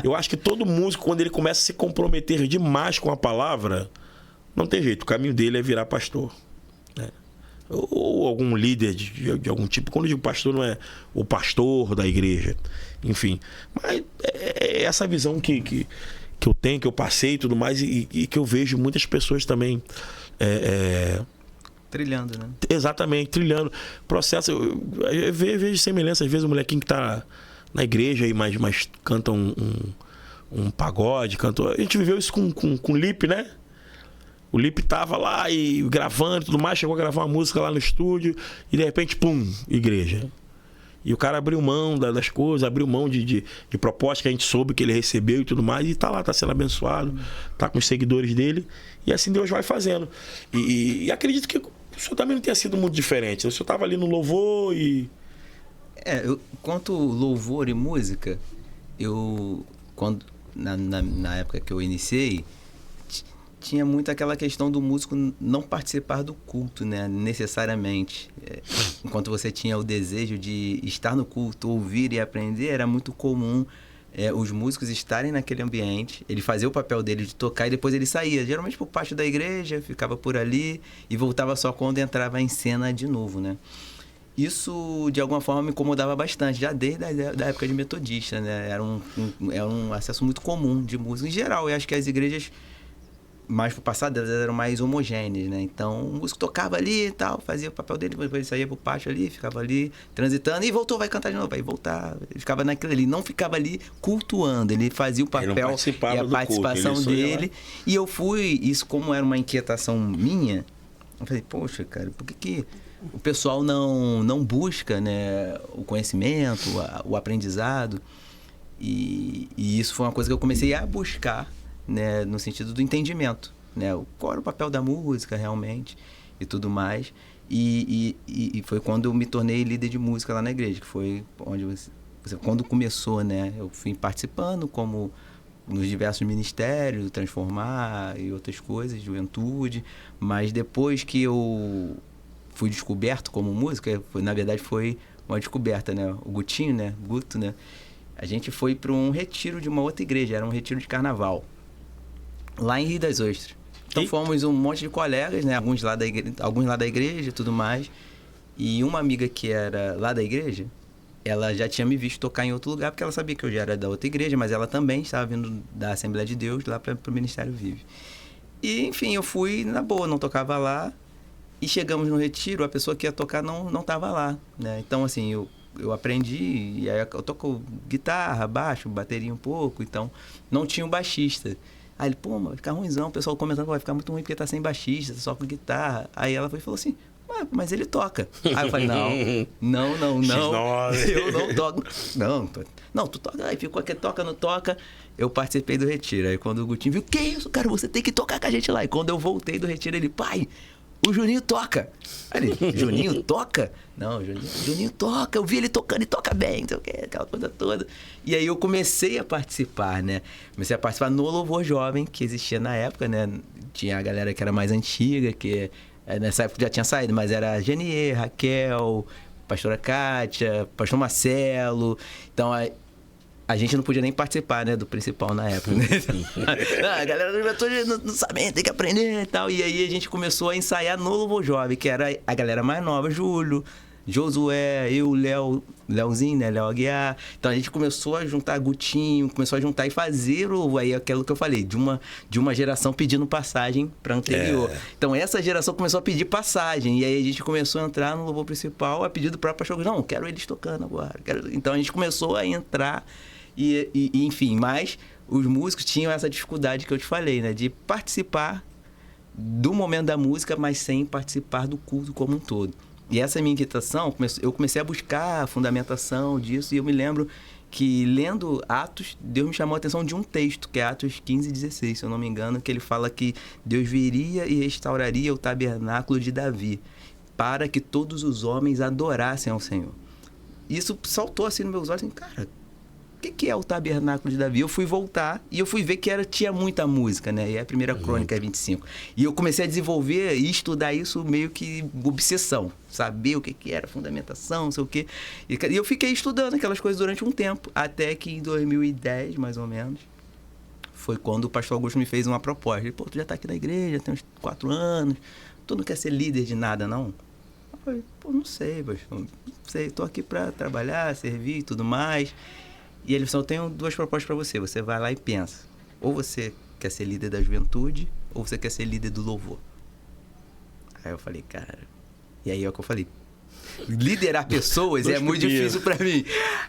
Eu acho que todo músico, quando ele começa a se comprometer demais com a palavra, não tem jeito. O caminho dele é virar pastor, né? Ou algum líder de algum tipo. Quando eu digo pastor, não é o pastor da igreja. Enfim. Mas é essa visão que eu tenho, que eu passei e tudo mais, e que eu vejo muitas pessoas também... Trilhando, né? Exatamente, trilhando. Processo... Eu vejo semelhança. Às vezes o molequinho que tá na igreja aí, mas canta um pagode, cantou. A gente viveu isso com o Lipe, né? O Lipe tava lá e gravando e tudo mais, chegou a gravar uma música lá no estúdio e de repente, pum, igreja. E o cara abriu mão das coisas, abriu mão de propostas que a gente soube que ele recebeu e tudo mais, e tá lá, tá sendo abençoado, tá com os seguidores dele, e assim Deus vai fazendo. E acredito que o senhor também não tenha sido muito diferente. O senhor tava ali no louvor e... Quanto louvor e música, na época que eu iniciei, tinha muito aquela questão do músico não participar do culto, né, necessariamente. Enquanto você tinha o desejo de estar no culto, ouvir e aprender, era muito comum os músicos estarem naquele ambiente, ele fazia o papel dele de tocar e depois ele saía, geralmente por parte da igreja, ficava por ali e voltava só quando entrava em cena de novo, né? Isso, de alguma forma, me incomodava bastante, já desde a época de metodista, né? Era um acesso muito comum de música em geral. Eu acho que as igrejas mais pro passado, elas eram mais homogêneas, né? Então, o músico tocava ali e tal, fazia o papel dele, depois ele saía pro pátio ali, ficava ali transitando, e voltou, vai cantar de novo, vai voltar. Ele ficava naquilo ali, não ficava ali cultuando, ele fazia o papel e a participação dele. E eu fui, isso como era uma inquietação minha, eu falei, poxa, cara, por que o pessoal não busca, né, o conhecimento, o aprendizado? E isso foi uma coisa que eu comecei a buscar, né, no sentido do entendimento, né, qual era o papel da música realmente e tudo mais. E foi quando eu me tornei líder de música lá na igreja, que foi onde quando começou, né, eu fui participando como nos diversos ministérios, Transformar e outras coisas, juventude, mas depois que eu fui descoberto como músico, na verdade foi uma descoberta, né, o Gutinho, né, Guto, né, a gente foi para um retiro de uma outra igreja, era um retiro de carnaval, lá em Rio das Ostras. Então fomos um monte de colegas, né? Alguns lá da igreja e tudo mais. E uma amiga que era lá da igreja, ela já tinha me visto tocar em outro lugar, porque ela sabia que eu já era da outra igreja, mas ela também estava vindo da Assembleia de Deus lá para o Ministério Vive. E, enfim, eu fui na boa, não tocava lá. E chegamos no retiro, a pessoa que ia tocar não estava lá, né? Então, assim, eu aprendi, e aí eu toco guitarra, baixo, bateria um pouco, então não tinha um baixista. Aí ele, pô, vai ficar ruimzão, o pessoal comentando, vai ficar muito ruim porque tá sem baixista, só com guitarra. Aí ela foi e falou assim, mas ele toca. Aí eu falei, não, eu não toco. Não, tu toca. Aí ficou aqui, toca, não toca. Eu participei do retiro. Aí quando o Gutinho viu, que isso, cara, você tem que tocar com a gente lá. E quando eu voltei do retiro, ele, pai, o Juninho toca. Aí ele, Juninho toca? Não, Juninho toca, eu vi ele tocando e toca bem, não sei o que, aquela coisa toda. E aí eu comecei a participar, né? Comecei a participar no Louvor Jovem, que existia na época, né? Tinha a galera que era mais antiga, que nessa época já tinha saído, mas era Genier, Raquel, Pastora Kátia, Pastor Marcelo. Então, a gente não podia nem participar, né, do principal na época, né? A galera do juventude não sabe, tem que aprender e tal. E aí a gente começou a ensaiar no Louvor Jovem, que era a galera mais nova, Júlio, Josué, eu, Leozinho, né, Léo Aguiar. Então a gente começou a juntar Gutinho, começou a juntar e fazer aí aquilo que eu falei, de uma geração pedindo passagem para anterior. Então essa geração começou a pedir passagem, e aí a gente começou a entrar no louvor principal a pedido do próprio pastor, não, quero eles tocando agora. Então a gente começou a entrar e enfim, mas os músicos tinham essa dificuldade que eu te falei, né, de participar do momento da música, mas sem participar do culto como um todo. E essa minha inquietação, eu comecei a buscar a fundamentação disso, e eu me lembro que, lendo Atos, Deus me chamou a atenção de um texto, que é Atos 15:16, se eu não me engano, que ele fala que Deus viria e restauraria o tabernáculo de Davi, para que todos os homens adorassem ao Senhor. Isso saltou assim nos meus olhos, assim, cara, o que é o tabernáculo de Davi? Eu fui voltar e eu fui ver que tinha muita música, né? E a primeira crônica é 25. E eu comecei a desenvolver e estudar isso meio que obsessão. Saber o que era, fundamentação, não sei o quê. E eu fiquei estudando aquelas coisas durante um tempo. Até que em 2010, mais ou menos, foi quando o pastor Augusto me fez uma proposta. Ele, pô, tu já tá aqui na igreja, tem uns 4 anos. Tu não quer ser líder de nada, não? Eu falei, pô, não sei, pastor. Não sei, tô aqui pra trabalhar, servir e tudo mais. E ele falou, eu tenho 2 propostas para você. Você vai lá e pensa. Ou você quer ser líder da juventude, ou você quer ser líder do louvor. Aí eu falei, cara... E aí é o que eu falei. Liderar pessoas é muito difícil para mim.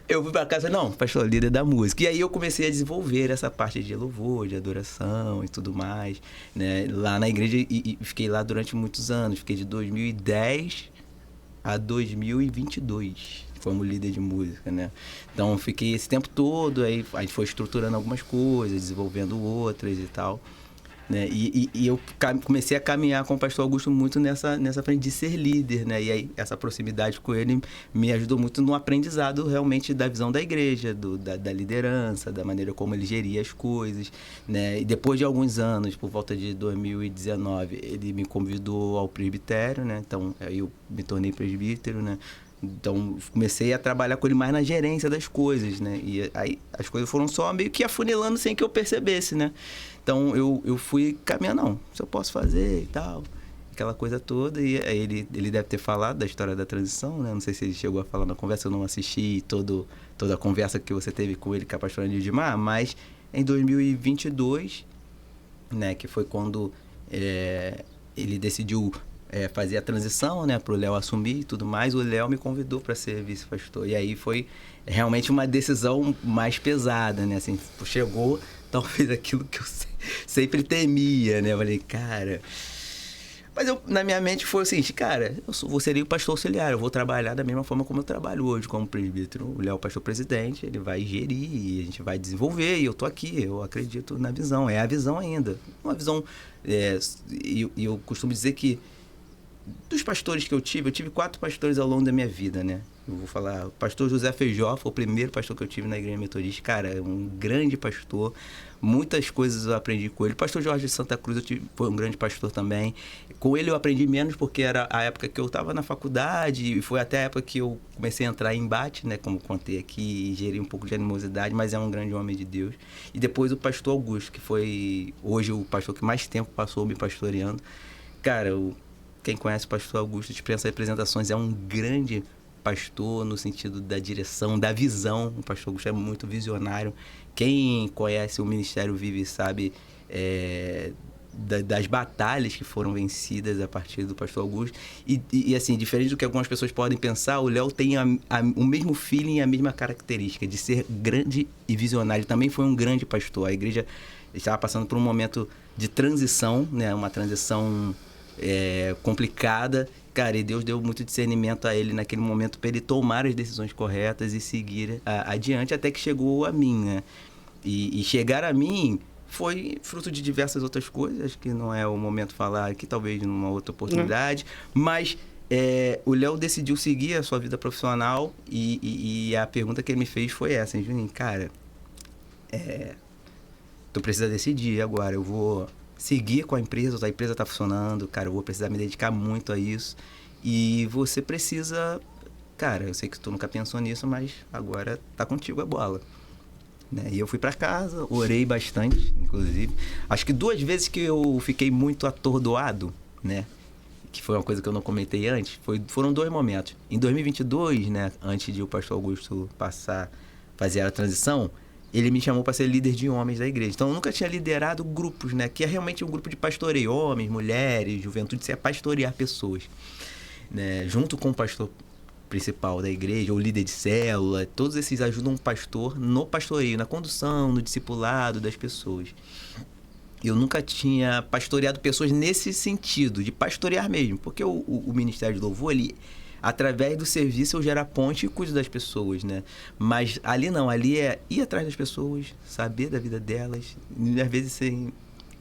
Eu fui para casa, não, pastor, líder da música. E aí eu comecei a desenvolver essa parte de louvor, de adoração e tudo mais, né? Lá na igreja, e fiquei lá durante muitos anos. Fiquei de 2010 a 2022. Como líder de música, né? Então, fiquei esse tempo todo, aí a gente foi estruturando algumas coisas, desenvolvendo outras e tal, né? E eu comecei a caminhar com o pastor Augusto muito nessa frente de ser líder, né? E aí, essa proximidade com ele me ajudou muito no aprendizado, realmente, da visão da igreja, da liderança, da maneira como ele geria as coisas, né? E depois de alguns anos, por volta de 2019, ele me convidou ao presbitério, né? Então, aí eu me tornei presbítero, né? Então, comecei a trabalhar com ele mais na gerência das coisas, né? E aí as coisas foram só meio que afunilando sem que eu percebesse, né? Então, eu fui caminhando, não, se eu posso fazer e tal, aquela coisa toda. E aí ele deve ter falado da história da transição, né? Não sei se ele chegou a falar na conversa, eu não assisti toda a conversa que você teve com ele, com a pastora Nildimar, mas em 2022, né? Que foi quando ele decidiu fazer a transição, né? Para o Léo assumir e tudo mais. O Léo me convidou para ser vice-pastor. E aí foi realmente uma decisão mais pesada, né? Assim, chegou talvez aquilo que eu sempre temia, né? Eu falei, cara... Mas na minha mente foi o seguinte, cara, eu seria o pastor auxiliar, eu vou trabalhar da mesma forma como eu trabalho hoje, como presbítero. O Léo é o pastor presidente, ele vai gerir, e a gente vai desenvolver, e eu tô aqui, eu acredito na visão, é a visão ainda. Uma visão, e eu costumo dizer que dos pastores que eu tive 4 pastores ao longo da minha vida, né? Eu vou falar, o pastor José Feijó foi o primeiro pastor que eu tive na igreja metodista. Cara, um grande pastor, muitas coisas eu aprendi com ele. O pastor Jorge de Santa Cruz foi um grande pastor também. Com ele eu aprendi menos porque era a época que eu estava na faculdade e foi até a época que eu comecei a entrar em embate, né? Como contei aqui, e gerei um pouco de animosidade, mas é um grande homem de Deus. E depois o pastor Augusto, que foi hoje o pastor que mais tempo passou me pastoreando. Cara, quem conhece o pastor Augusto dispensa apresentações, é um grande pastor no sentido da direção, da visão. O pastor Augusto é muito visionário. Quem conhece o Ministério Vive sabe das batalhas que foram vencidas a partir do pastor Augusto. E assim, diferente do que algumas pessoas podem pensar, o Léo tem o mesmo feeling e a mesma característica de ser grande e visionário. Ele também foi um grande pastor. A igreja estava passando por um momento de transição, né? Uma transição complicada. Cara, e Deus deu muito discernimento a ele naquele momento para ele tomar as decisões corretas e seguir adiante até que chegou a mim, né? E chegar a mim foi fruto de diversas outras coisas, acho que não é o momento de falar aqui, talvez numa outra oportunidade, mas o Léo decidiu seguir a sua vida profissional e a pergunta que ele me fez foi essa, hein, Juninho, cara, tu precisa decidir agora, eu vou seguir com a empresa está funcionando, cara, eu vou precisar me dedicar muito a isso. E você precisa... Cara, eu sei que tu nunca pensou nisso, mas agora tá contigo a bola. Né? E eu fui para casa, orei bastante, inclusive. Acho que 2 vezes que eu fiquei muito atordoado, né? Que foi uma coisa que eu não comentei antes, foram 2 momentos. Em 2022, né? Antes de o pastor Augusto fazer a transição, ele me chamou para ser líder de homens da igreja. Então, eu nunca tinha liderado grupos, né? Que é realmente um grupo de pastoreio. Homens, mulheres, juventude, isso é pastorear pessoas. Né? Junto com o pastor principal da igreja, ou líder de célula, todos esses ajudam o pastor no pastoreio, na condução, no discipulado das pessoas. Eu nunca tinha pastoreado pessoas nesse sentido, de pastorear mesmo. Porque o Ministério de Louvor, ele... Através do serviço eu gero a ponte e cuido das pessoas, né? Mas ali não, ali é ir atrás das pessoas, saber da vida delas. E às vezes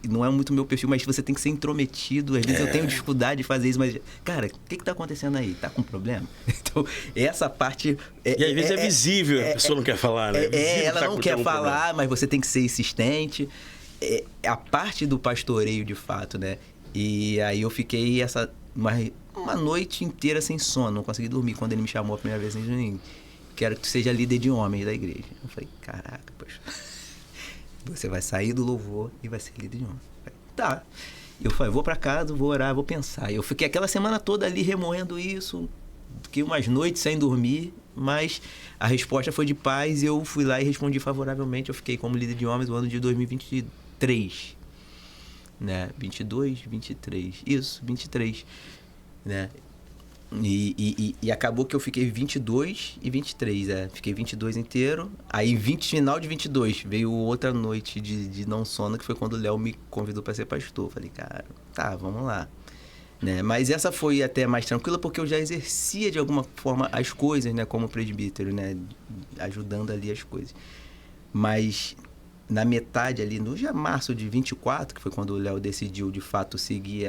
não é muito meu perfil, mas você tem que ser intrometido. Às vezes eu tenho dificuldade de fazer isso, mas, cara, o que tá acontecendo aí? Tá com problema? Então, essa parte... E às vezes é visível, a pessoa não quer falar, né? Ela não quer falar, mas você tem que ser insistente. A parte do pastoreio, de fato, né? E aí eu fiquei uma noite inteira sem sono, não consegui dormir quando ele me chamou a primeira vez em Juninho. Quero que tu seja líder de homens da igreja. Eu falei, caraca, poxa, você vai sair do louvor e vai ser líder de homens. Tá. Eu falei, vou pra casa, vou orar, vou pensar. Eu fiquei aquela semana toda ali remoendo isso, fiquei umas noites sem dormir, mas a resposta foi de paz e eu fui lá e respondi favoravelmente. Eu fiquei como líder de homens no ano de 2023. Né? 22, 23. Isso, 23. Né? E acabou que eu fiquei 22 e 23, Fiquei 22 inteiro. Aí, final de 22, veio outra noite de não sono, que foi quando o Léo me convidou para ser pastor. Falei, cara, tá, vamos lá. Né? Mas essa foi até mais tranquila, porque eu já exercia de alguma forma as coisas, né? Como presbítero, né? Ajudando ali as coisas. Mas na metade ali, no março de 24, que foi quando o Léo decidiu de fato seguir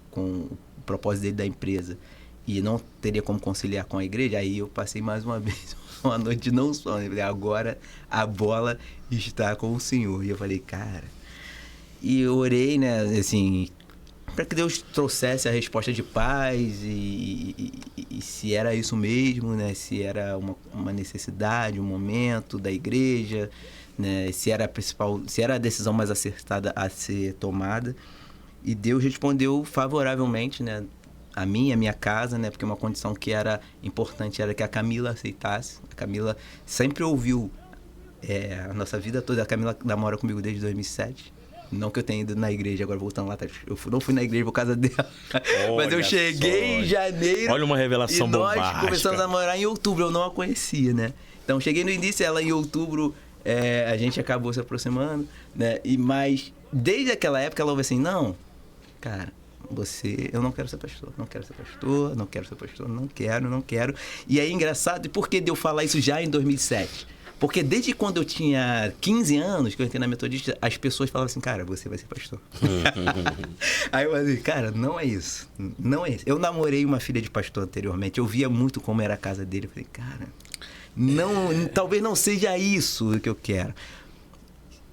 com o propósito dele da empresa e não teria como conciliar com a igreja, aí eu passei mais uma vez uma noite de não sono. Eu falei, agora a bola está com o Senhor. E eu falei, cara... E eu orei, né, assim, para que Deus trouxesse a resposta de paz e se era isso mesmo, né, se era uma necessidade, um momento da igreja, né, se era a decisão mais acertada a ser tomada. E Deus respondeu favoravelmente, né, a mim, a minha casa, né, porque uma condição que era importante era que a Camila aceitasse. A Camila sempre ouviu a nossa vida toda. A Camila namora comigo desde 2007. Não que eu tenha ido na igreja, agora voltando lá atrás. Eu não fui na igreja por causa dela. Mas eu cheguei em janeiro. Olha uma revelação bombástica. Nós começamos a namorar em outubro, eu não a conhecia, né? Então cheguei no início, ela em outubro, a gente acabou se aproximando, né? Mas desde aquela época ela falou assim, não, cara, eu não quero ser pastor, não quero ser pastor, não quero ser pastor, não quero. E aí engraçado, por que de eu falar isso já em 2007? Porque desde quando eu tinha 15 anos, que eu entrei na Metodista, as pessoas falavam assim, cara, você vai ser pastor. Aí eu falei, cara, não é isso. Não é isso. Eu namorei uma filha de pastor anteriormente, eu via muito como era a casa dele. Eu falei, cara, não, talvez não seja isso que eu quero.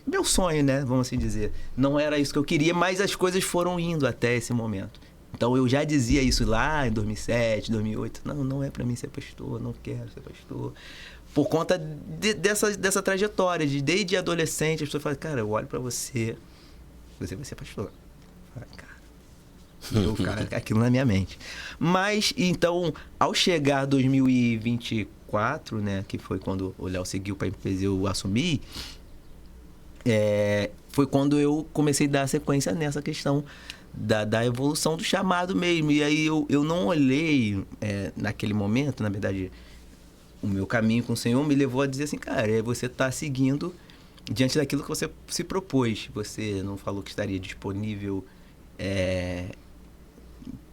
Meu sonho, né? Vamos assim dizer. Não era isso que eu queria, mas as coisas foram indo até esse momento. Então eu já dizia isso lá em 2007, 2008. Não é pra mim ser pastor, não quero ser pastor. Por conta dessa trajetória, desde adolescente, as pessoas falam, cara, eu olho pra você vai ser pastor. Cara, aquilo na minha mente. Mas, então, ao chegar 2024, né, que foi quando o Léo seguiu pra empresa e eu assumi, foi quando eu comecei a dar sequência nessa questão da evolução do chamado mesmo. E aí eu não olhei naquele momento, na verdade, o meu caminho com o Senhor me levou a dizer assim, cara, você está seguindo diante daquilo que você se propôs. Você não falou que estaria disponível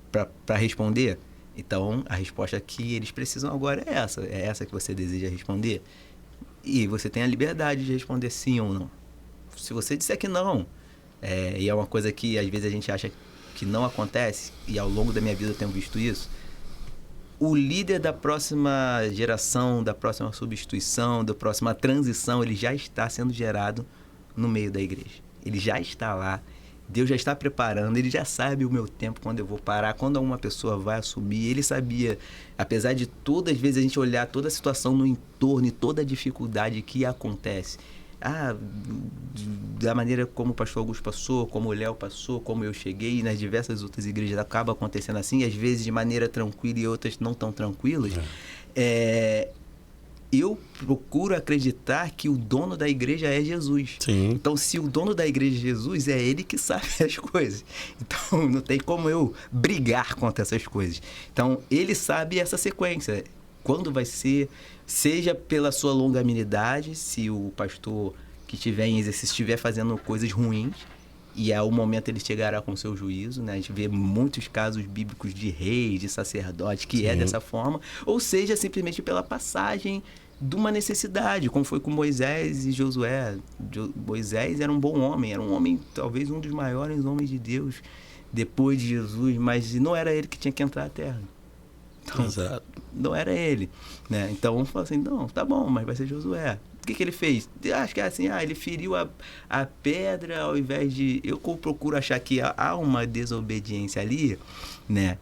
para responder? Então, a resposta que eles precisam agora é essa que você deseja responder. E você tem a liberdade de responder sim ou não. Se você disser que não, e é uma coisa que às vezes a gente acha que não acontece, e ao longo da minha vida eu tenho visto isso, o líder da próxima geração, da próxima substituição, da próxima transição, ele já está sendo gerado no meio da igreja. Ele já está lá, Deus já está preparando, ele já sabe o meu tempo, quando eu vou parar, quando uma pessoa vai assumir. Ele sabia, apesar de todas as vezes a gente olhar toda a situação no entorno e toda a dificuldade que acontece, da maneira como o pastor Augusto passou, como o Léo passou, como eu cheguei, e nas diversas outras igrejas acaba acontecendo assim, às vezes de maneira tranquila e outras não tão tranquilas. Eu procuro acreditar que o dono da igreja é Jesus. Sim. Então, se o dono da igreja é Jesus, é ele que sabe as coisas. Então, não tem como eu brigar contra essas coisas. Então, ele sabe essa sequência. Quando vai ser, seja pela sua longanimidade, se o pastor que estiver em exercício estiver fazendo coisas ruins, e é o momento ele chegará com o seu juízo, né? A gente vê muitos casos bíblicos de reis, de sacerdotes, que é dessa forma, ou seja, simplesmente pela passagem de uma necessidade, como foi com Moisés e Josué. Moisés era um bom homem, era um homem, talvez um dos maiores homens de Deus depois de Jesus, mas não era ele que tinha que entrar à terra. Então, não era ele, né? Então, falou assim, não, tá bom, mas vai ser Josué. O que ele fez? Acho que é assim, ele feriu a pedra ao invés de... Eu procuro achar que há uma desobediência ali, né?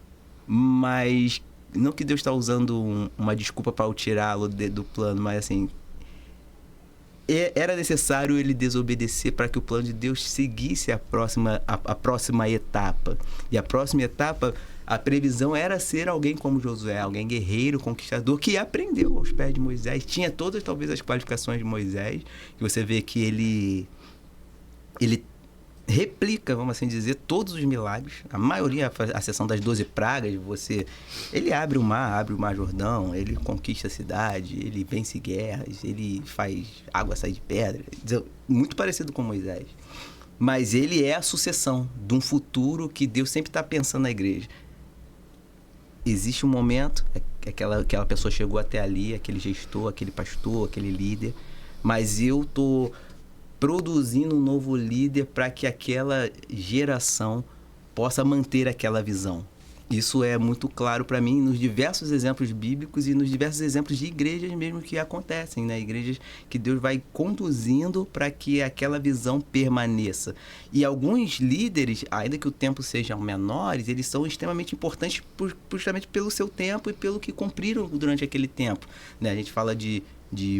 Mas não que Deus está usando uma desculpa para o tirá-lo do plano, mas assim... Era necessário ele desobedecer para que o plano de Deus seguisse a próxima etapa. E a próxima etapa... A previsão era ser alguém como Josué, alguém guerreiro, conquistador, que aprendeu aos pés de Moisés. Tinha todas, talvez, as qualificações de Moisés. E você vê que ele replica, vamos assim dizer, todos os milagres. A maioria, a seção das 12 pragas, ele abre o mar Jordão, ele conquista a cidade, ele vence guerras, ele faz água sair de pedra. Muito parecido com Moisés. Mas ele é a sucessão de um futuro que Deus sempre está pensando na igreja. Existe um momento, aquela pessoa chegou até ali, aquele gestor, aquele pastor, aquele líder, mas eu estou produzindo um novo líder para que aquela geração possa manter aquela visão. Isso é muito claro para mim nos diversos exemplos bíblicos e nos diversos exemplos de igrejas mesmo que acontecem, né? Igrejas que Deus vai conduzindo para que aquela visão permaneça. E alguns líderes, ainda que o tempo sejam menores, eles são extremamente importantes justamente pelo seu tempo e pelo que cumpriram durante aquele tempo, né? A gente fala de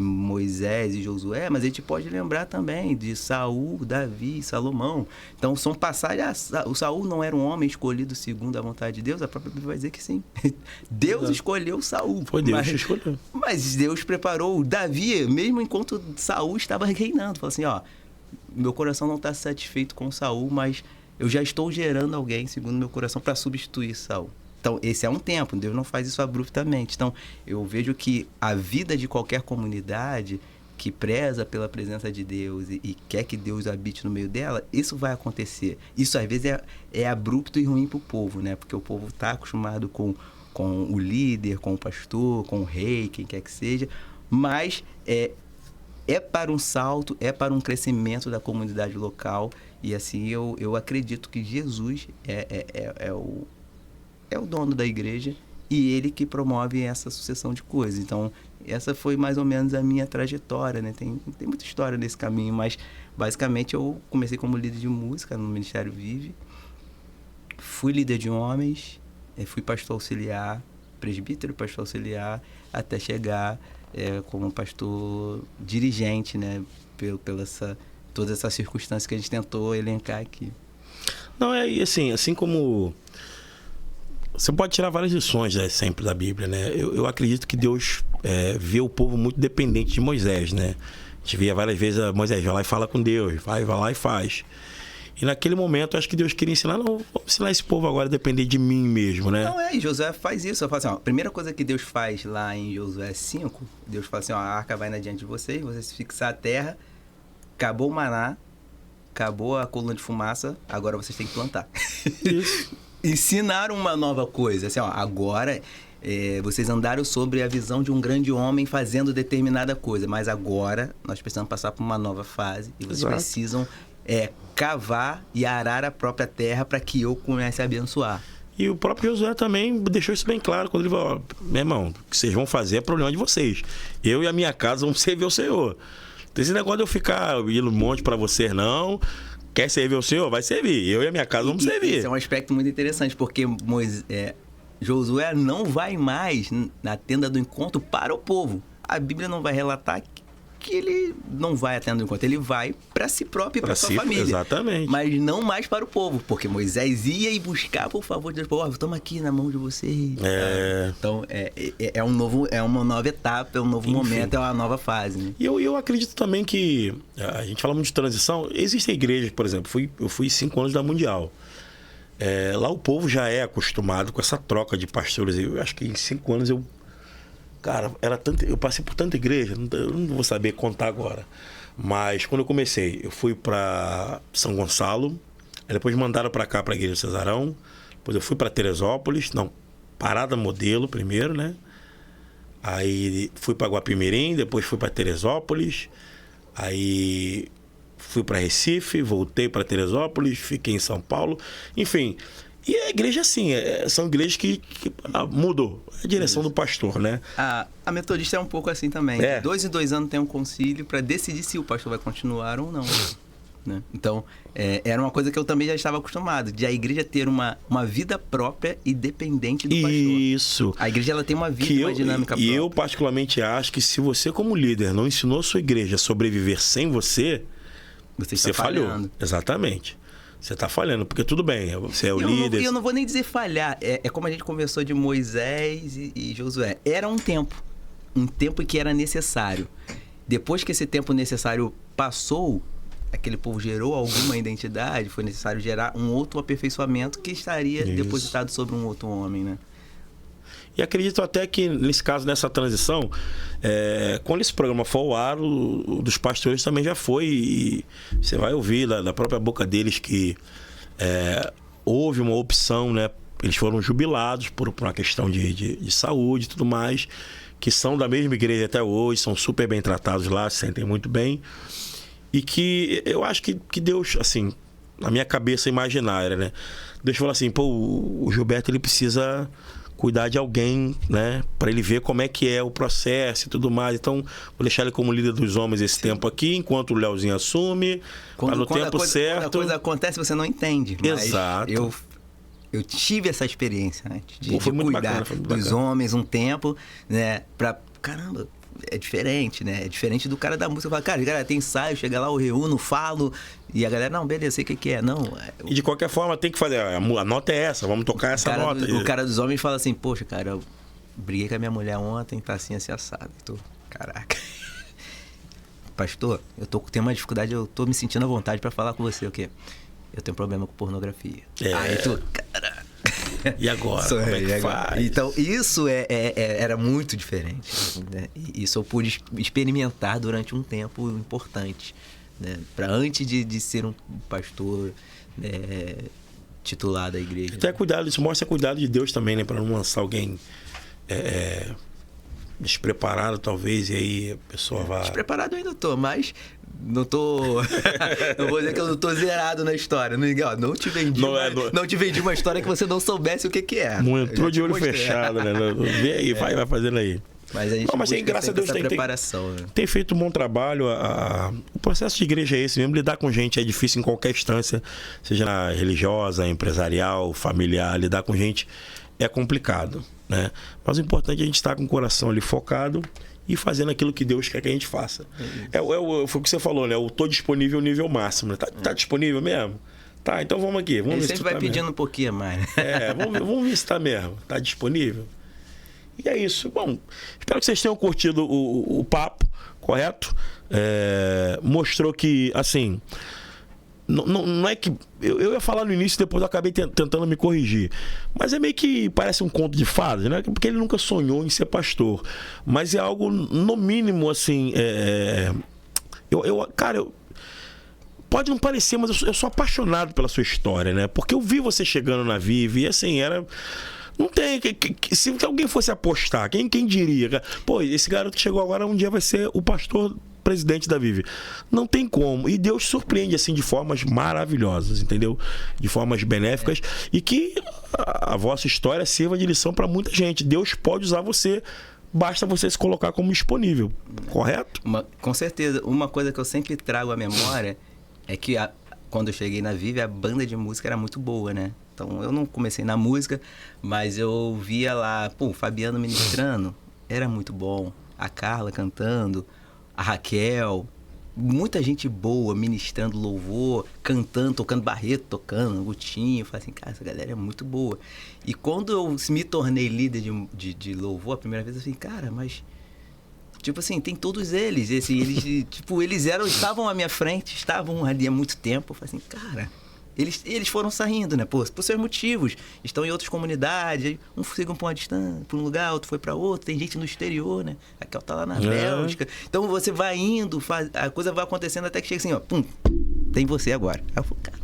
Moisés e Josué, mas a gente pode lembrar também de Saul, Davi, Salomão. Então são passagens. O Saul não era um homem escolhido segundo a vontade de Deus, a própria Bíblia vai dizer que sim. Deus escolheu Saul. Foi Deus que escolheu. Mas Deus preparou Davi, mesmo enquanto Saul estava reinando. Falou assim, meu coração não está satisfeito com Saul, mas eu já estou gerando alguém, segundo meu coração, para substituir Saul. Então, esse é um tempo, Deus não faz isso abruptamente. Então, eu vejo que a vida de qualquer comunidade que preza pela presença de Deus e quer que Deus habite no meio dela, isso vai acontecer. Isso, às vezes, é abrupto e ruim para o povo, né? Porque o povo está acostumado com o líder, com o pastor, com o rei, quem quer que seja, mas é para um salto, é para um crescimento da comunidade local, e assim eu acredito que Jesus é o dono da igreja e ele que promove essa sucessão de coisas. Então, essa foi mais ou menos a minha trajetória, né? Tem muita história nesse caminho, mas basicamente eu comecei como líder de música no Ministério Vive, fui líder de homens, fui pastor auxiliar, presbítero, pastor auxiliar, até chegar como pastor dirigente, né? Todas essas circunstâncias que a gente tentou elencar aqui. Não, assim como... Você pode tirar várias lições, né, sempre da Bíblia, né? Eu acredito que Deus vê o povo muito dependente de Moisés, né? A gente via várias vezes Moisés vai lá e fala com Deus, vai lá e faz. E naquele momento, acho que Deus queria ensinar, não, vamos ensinar esse povo agora a depender de mim mesmo, né? Não, e Josué faz isso. Eu falo assim, ó, a primeira coisa que Deus faz lá em Josué 5, Deus fala assim, ó, a arca vai na diante de vocês se fixar a terra, acabou o maná, acabou a coluna de fumaça, agora vocês têm que plantar. Isso. Ensinaram uma nova coisa, assim, ó, agora vocês andaram sobre a visão de um grande homem fazendo determinada coisa, mas agora nós precisamos passar por uma nova fase e vocês precisam cavar e arar a própria terra para que eu comece a abençoar. E o próprio Josué também deixou isso bem claro quando ele falou, meu irmão, o que vocês vão fazer é problema de vocês. Eu e a minha casa vamos servir ao Senhor. Tem esse negócio de eu ficar indo um monte para vocês, não. Quer servir ao Senhor? Vai servir. Eu e a minha casa vamos servir. Esse é um aspecto muito interessante, porque Josué não vai mais na tenda do encontro para o povo. A Bíblia não vai relatar que ele não vai à tenda do encontro. Ele vai para si próprio e para sua família. Exatamente. Mas não mais para o povo, porque Moisés ia e buscar, por favor, Deus, estamos aqui na mão de vocês. Então, é uma nova etapa, é um novo momento, é uma nova fase. Né? E eu acredito também que, a gente fala muito de transição, existem igrejas, por exemplo, eu fui 5 anos da Mundial. Lá o povo já é acostumado com essa troca de pastores. Eu acho que em 5 anos Cara, eu passei por tanta igreja, eu não vou saber contar agora. Mas quando eu comecei, eu fui para São Gonçalo, aí depois me mandaram para cá, para a Igreja de Cesarão, depois eu fui para Teresópolis, Parada Modelo primeiro, né? Aí fui para Guapimirim, depois fui para Teresópolis, aí fui para Recife, voltei para Teresópolis, fiquei em São Paulo, enfim... E a igreja, assim, são igrejas que mudou a direção do pastor, né? A metodista é um pouco assim também. De 2 em 2 anos tem um concílio para decidir se o pastor vai continuar ou não. Né? Então, era uma coisa que eu também já estava acostumado, de a igreja ter uma vida própria e dependente do pastor. Isso. A igreja ela tem uma vida, uma dinâmica própria. E eu particularmente acho que se você como líder não ensinou a sua igreja a sobreviver sem você falhou. Exatamente. Você está falhando, porque tudo bem, você é o líder. Eu não vou nem dizer falhar, é como a gente conversou de Moisés e Josué. Era um tempo em que era necessário. Depois que esse tempo necessário passou, aquele povo gerou alguma identidade, foi necessário gerar um outro aperfeiçoamento que estaria depositado sobre um outro homem, né? E acredito até que, nesse caso, nessa transição, quando esse programa for ao ar, o dos pastores também já foi. E você vai ouvir da própria boca deles que houve uma opção, né? Eles foram jubilados por uma questão de saúde e tudo mais, que são da mesma igreja até hoje, são super bem tratados lá, se sentem muito bem. E que eu acho que Deus, assim, na minha cabeça imaginária, né? Deus falou assim, o Gilberto, ele precisa cuidar de alguém, né? Para ele ver como é que é o processo e tudo mais. Então, vou deixar ele como líder dos homens esse tempo aqui, enquanto o Leozinho assume, no tempo certo. Quando a coisa acontece, você não entende. Mas exato. Eu tive essa experiência, né? De cuidar dos homens um tempo, né? Caramba, é diferente, né? É diferente do cara da música. Fala, cara, tem ensaio, chega lá, eu reúno, falo, e a galera, não, beleza, sei o que é. Não. E de qualquer forma tem que fazer, a nota é essa, vamos tocar essa nota. O cara dos homens fala assim, poxa, cara, eu briguei com a minha mulher ontem, tá assim assado. Caraca. pastor, tenho uma dificuldade, eu tô me sentindo à vontade para falar com você, o quê? Eu tenho problema com pornografia. Aí tu, cara... E agora? Como é que faz? Então, isso era muito diferente, né? Isso eu pude experimentar durante um tempo importante, né? Antes de ser um pastor titular da igreja. Até cuidado, isso mostra cuidado de Deus também, né? Para não lançar alguém despreparado, talvez, e aí a pessoa vai... Despreparado eu ainda tô, mas não tô... não vou dizer que eu não tô zerado na história. Não te vendi, não te vendi uma história que você não soubesse o que é. Não entrou de olho fechado, né? Vê aí, vai fazendo aí. Mas a gente tem, graças a Deus, tem feito um bom trabalho. O processo de igreja é esse mesmo. Lidar com gente é difícil em qualquer instância, seja religiosa, empresarial, familiar. Lidar com gente é complicado, né? Mas o importante é a gente estar com o coração ali focado e fazendo aquilo que Deus quer que a gente faça. Foi o que você falou, né? Eu tô disponível no nível máximo, né? Tá disponível mesmo? Tá, então vamos aqui. Vamos Ele ver sempre se vai tá pedindo mesmo. um pouquinho mais. Vamos ver se tá mesmo. Tá disponível? E é isso. Bom, espero que vocês tenham curtido o papo, correto? Mostrou que, assim... Não é que... Eu ia falar no início, depois eu acabei tentando me corrigir. Mas é meio que parece um conto de fadas, né? Porque ele nunca sonhou em ser pastor. Mas é algo, no mínimo, assim... Cara, pode não parecer, mas eu sou apaixonado pela sua história, né? Porque eu vi você chegando na Vive e, assim, era... Não tem... Se alguém fosse apostar, quem diria? Pô, esse garoto que chegou agora um dia vai ser o pastor... presidente da Vive. Não tem como. E Deus surpreende assim de formas maravilhosas, entendeu? De formas benéficas. E que a vossa história sirva de lição para muita gente. Deus pode usar você, basta você se colocar como disponível. Correto? Com certeza. Uma coisa que eu sempre trago à memória é que quando eu cheguei na Vive, a banda de música era muito boa, né? Então eu não comecei na música, mas eu via lá, o Fabiano ministrando, era muito bom. A Carla cantando, a Raquel, muita gente boa ministrando louvor, cantando, tocando Barreto, tocando Gutinho. Eu falei assim, cara, essa galera é muito boa. E quando eu me tornei líder de louvor, a primeira vez eu falei, cara, mas... Tipo assim, tem todos eles. Eles estavam à minha frente, estavam ali há muito tempo. Eu falei assim, cara... Eles foram saindo, né? Por seus motivos. Estão em outras comunidades. Um fica para uma distância, para um lugar, outro foi para outro. Tem gente no exterior, né? Aquela tá lá na Bélgica. Então você vai indo, a coisa vai acontecendo até que chega assim, ó. Pum, tem você agora. Aí eu falei, cara,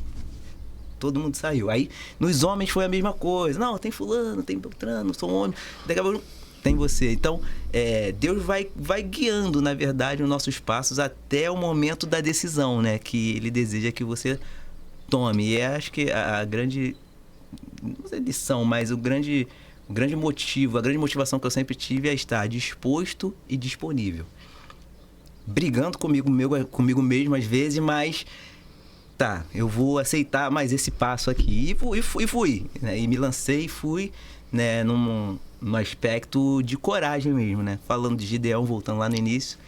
todo mundo saiu. Aí nos homens foi a mesma coisa. Não, tem fulano, tem Beltrano, sou um homem. Daqui a pouco tem você. Então, Deus vai guiando, na verdade, os nossos passos até o momento da decisão, né? Que Ele deseja que você... tome. E acho que a grande, não sei lição, mas o grande motivo, a grande motivação que eu sempre tive é estar disposto e disponível. Brigando comigo mesmo às vezes, mas tá, eu vou aceitar mais esse passo aqui. E fui, né? E me lancei e fui, né, num aspecto de coragem mesmo, né? Falando de Gideão, voltando lá no início,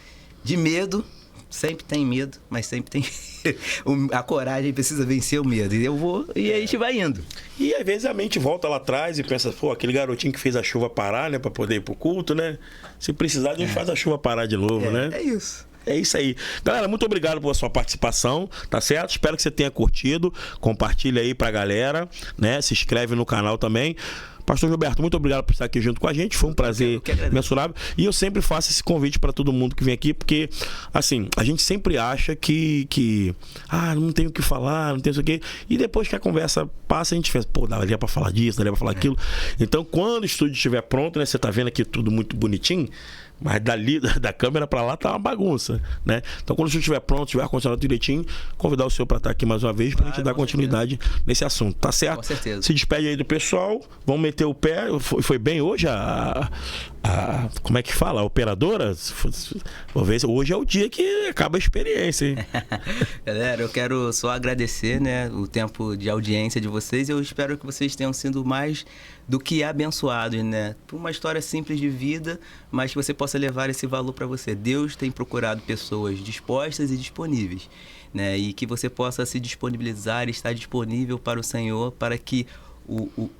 de medo. Sempre tem medo, mas sempre tem... a coragem precisa vencer o medo. E eu vou, e a gente vai indo. E às vezes a mente volta lá atrás e pensa, pô, aquele garotinho que fez a chuva parar, né? Pra poder ir pro culto, né? Se precisar, a gente faz a chuva parar de novo, né? É isso. É isso aí. Galera, muito obrigado pela sua participação, tá certo? Espero que você tenha curtido. Compartilha aí pra galera, né? Se inscreve no canal também. Pastor Gilberto, muito obrigado por estar aqui junto com a gente. Foi um prazer mensurável. E eu sempre faço esse convite para todo mundo que vem aqui, porque, assim, a gente sempre acha que não tem o que falar, não tem isso aqui. E depois que a conversa passa, a gente pensa, pô, daria para falar disso, daria para falar aquilo. Então, quando o estúdio estiver pronto, né? Você tá vendo aqui tudo muito bonitinho, mas dali, da câmera para lá tá uma bagunça, né? Então, quando o estúdio estiver pronto, tiver condicionado direitinho, convidar o senhor para estar aqui mais uma vez, pra gente dar continuidade nesse assunto, tá certo? Com certeza. Se despede aí do pessoal, vamos meter o pé. Foi bem hoje como é que fala? A operadora? Vou ver, hoje é o dia que acaba a experiência, hein? Galera, eu quero só agradecer, né, o tempo de audiência de vocês. Eu espero que vocês tenham sido mais do que abençoados, né? Por uma história simples de vida, mas que você possa levar esse valor para você. Deus tem procurado pessoas dispostas e disponíveis, né? E que você possa se disponibilizar e estar disponível para o Senhor, para que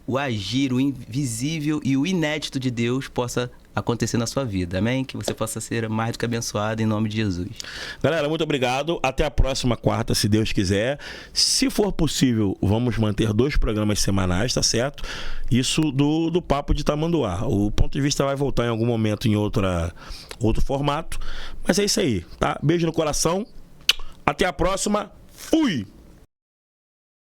o agir, o invisível e o inédito de Deus possa acontecer na sua vida. Amém? Que você possa ser mais do que abençoado em nome de Jesus. Galera, muito obrigado. Até a próxima quarta, se Deus quiser. Se for possível, vamos manter 2 programas semanais, tá certo? Isso do Papo de Tamanduá. O Ponto de Vista vai voltar em algum momento em outro formato. Mas é isso aí, tá? Beijo no coração. Até a próxima. Fui!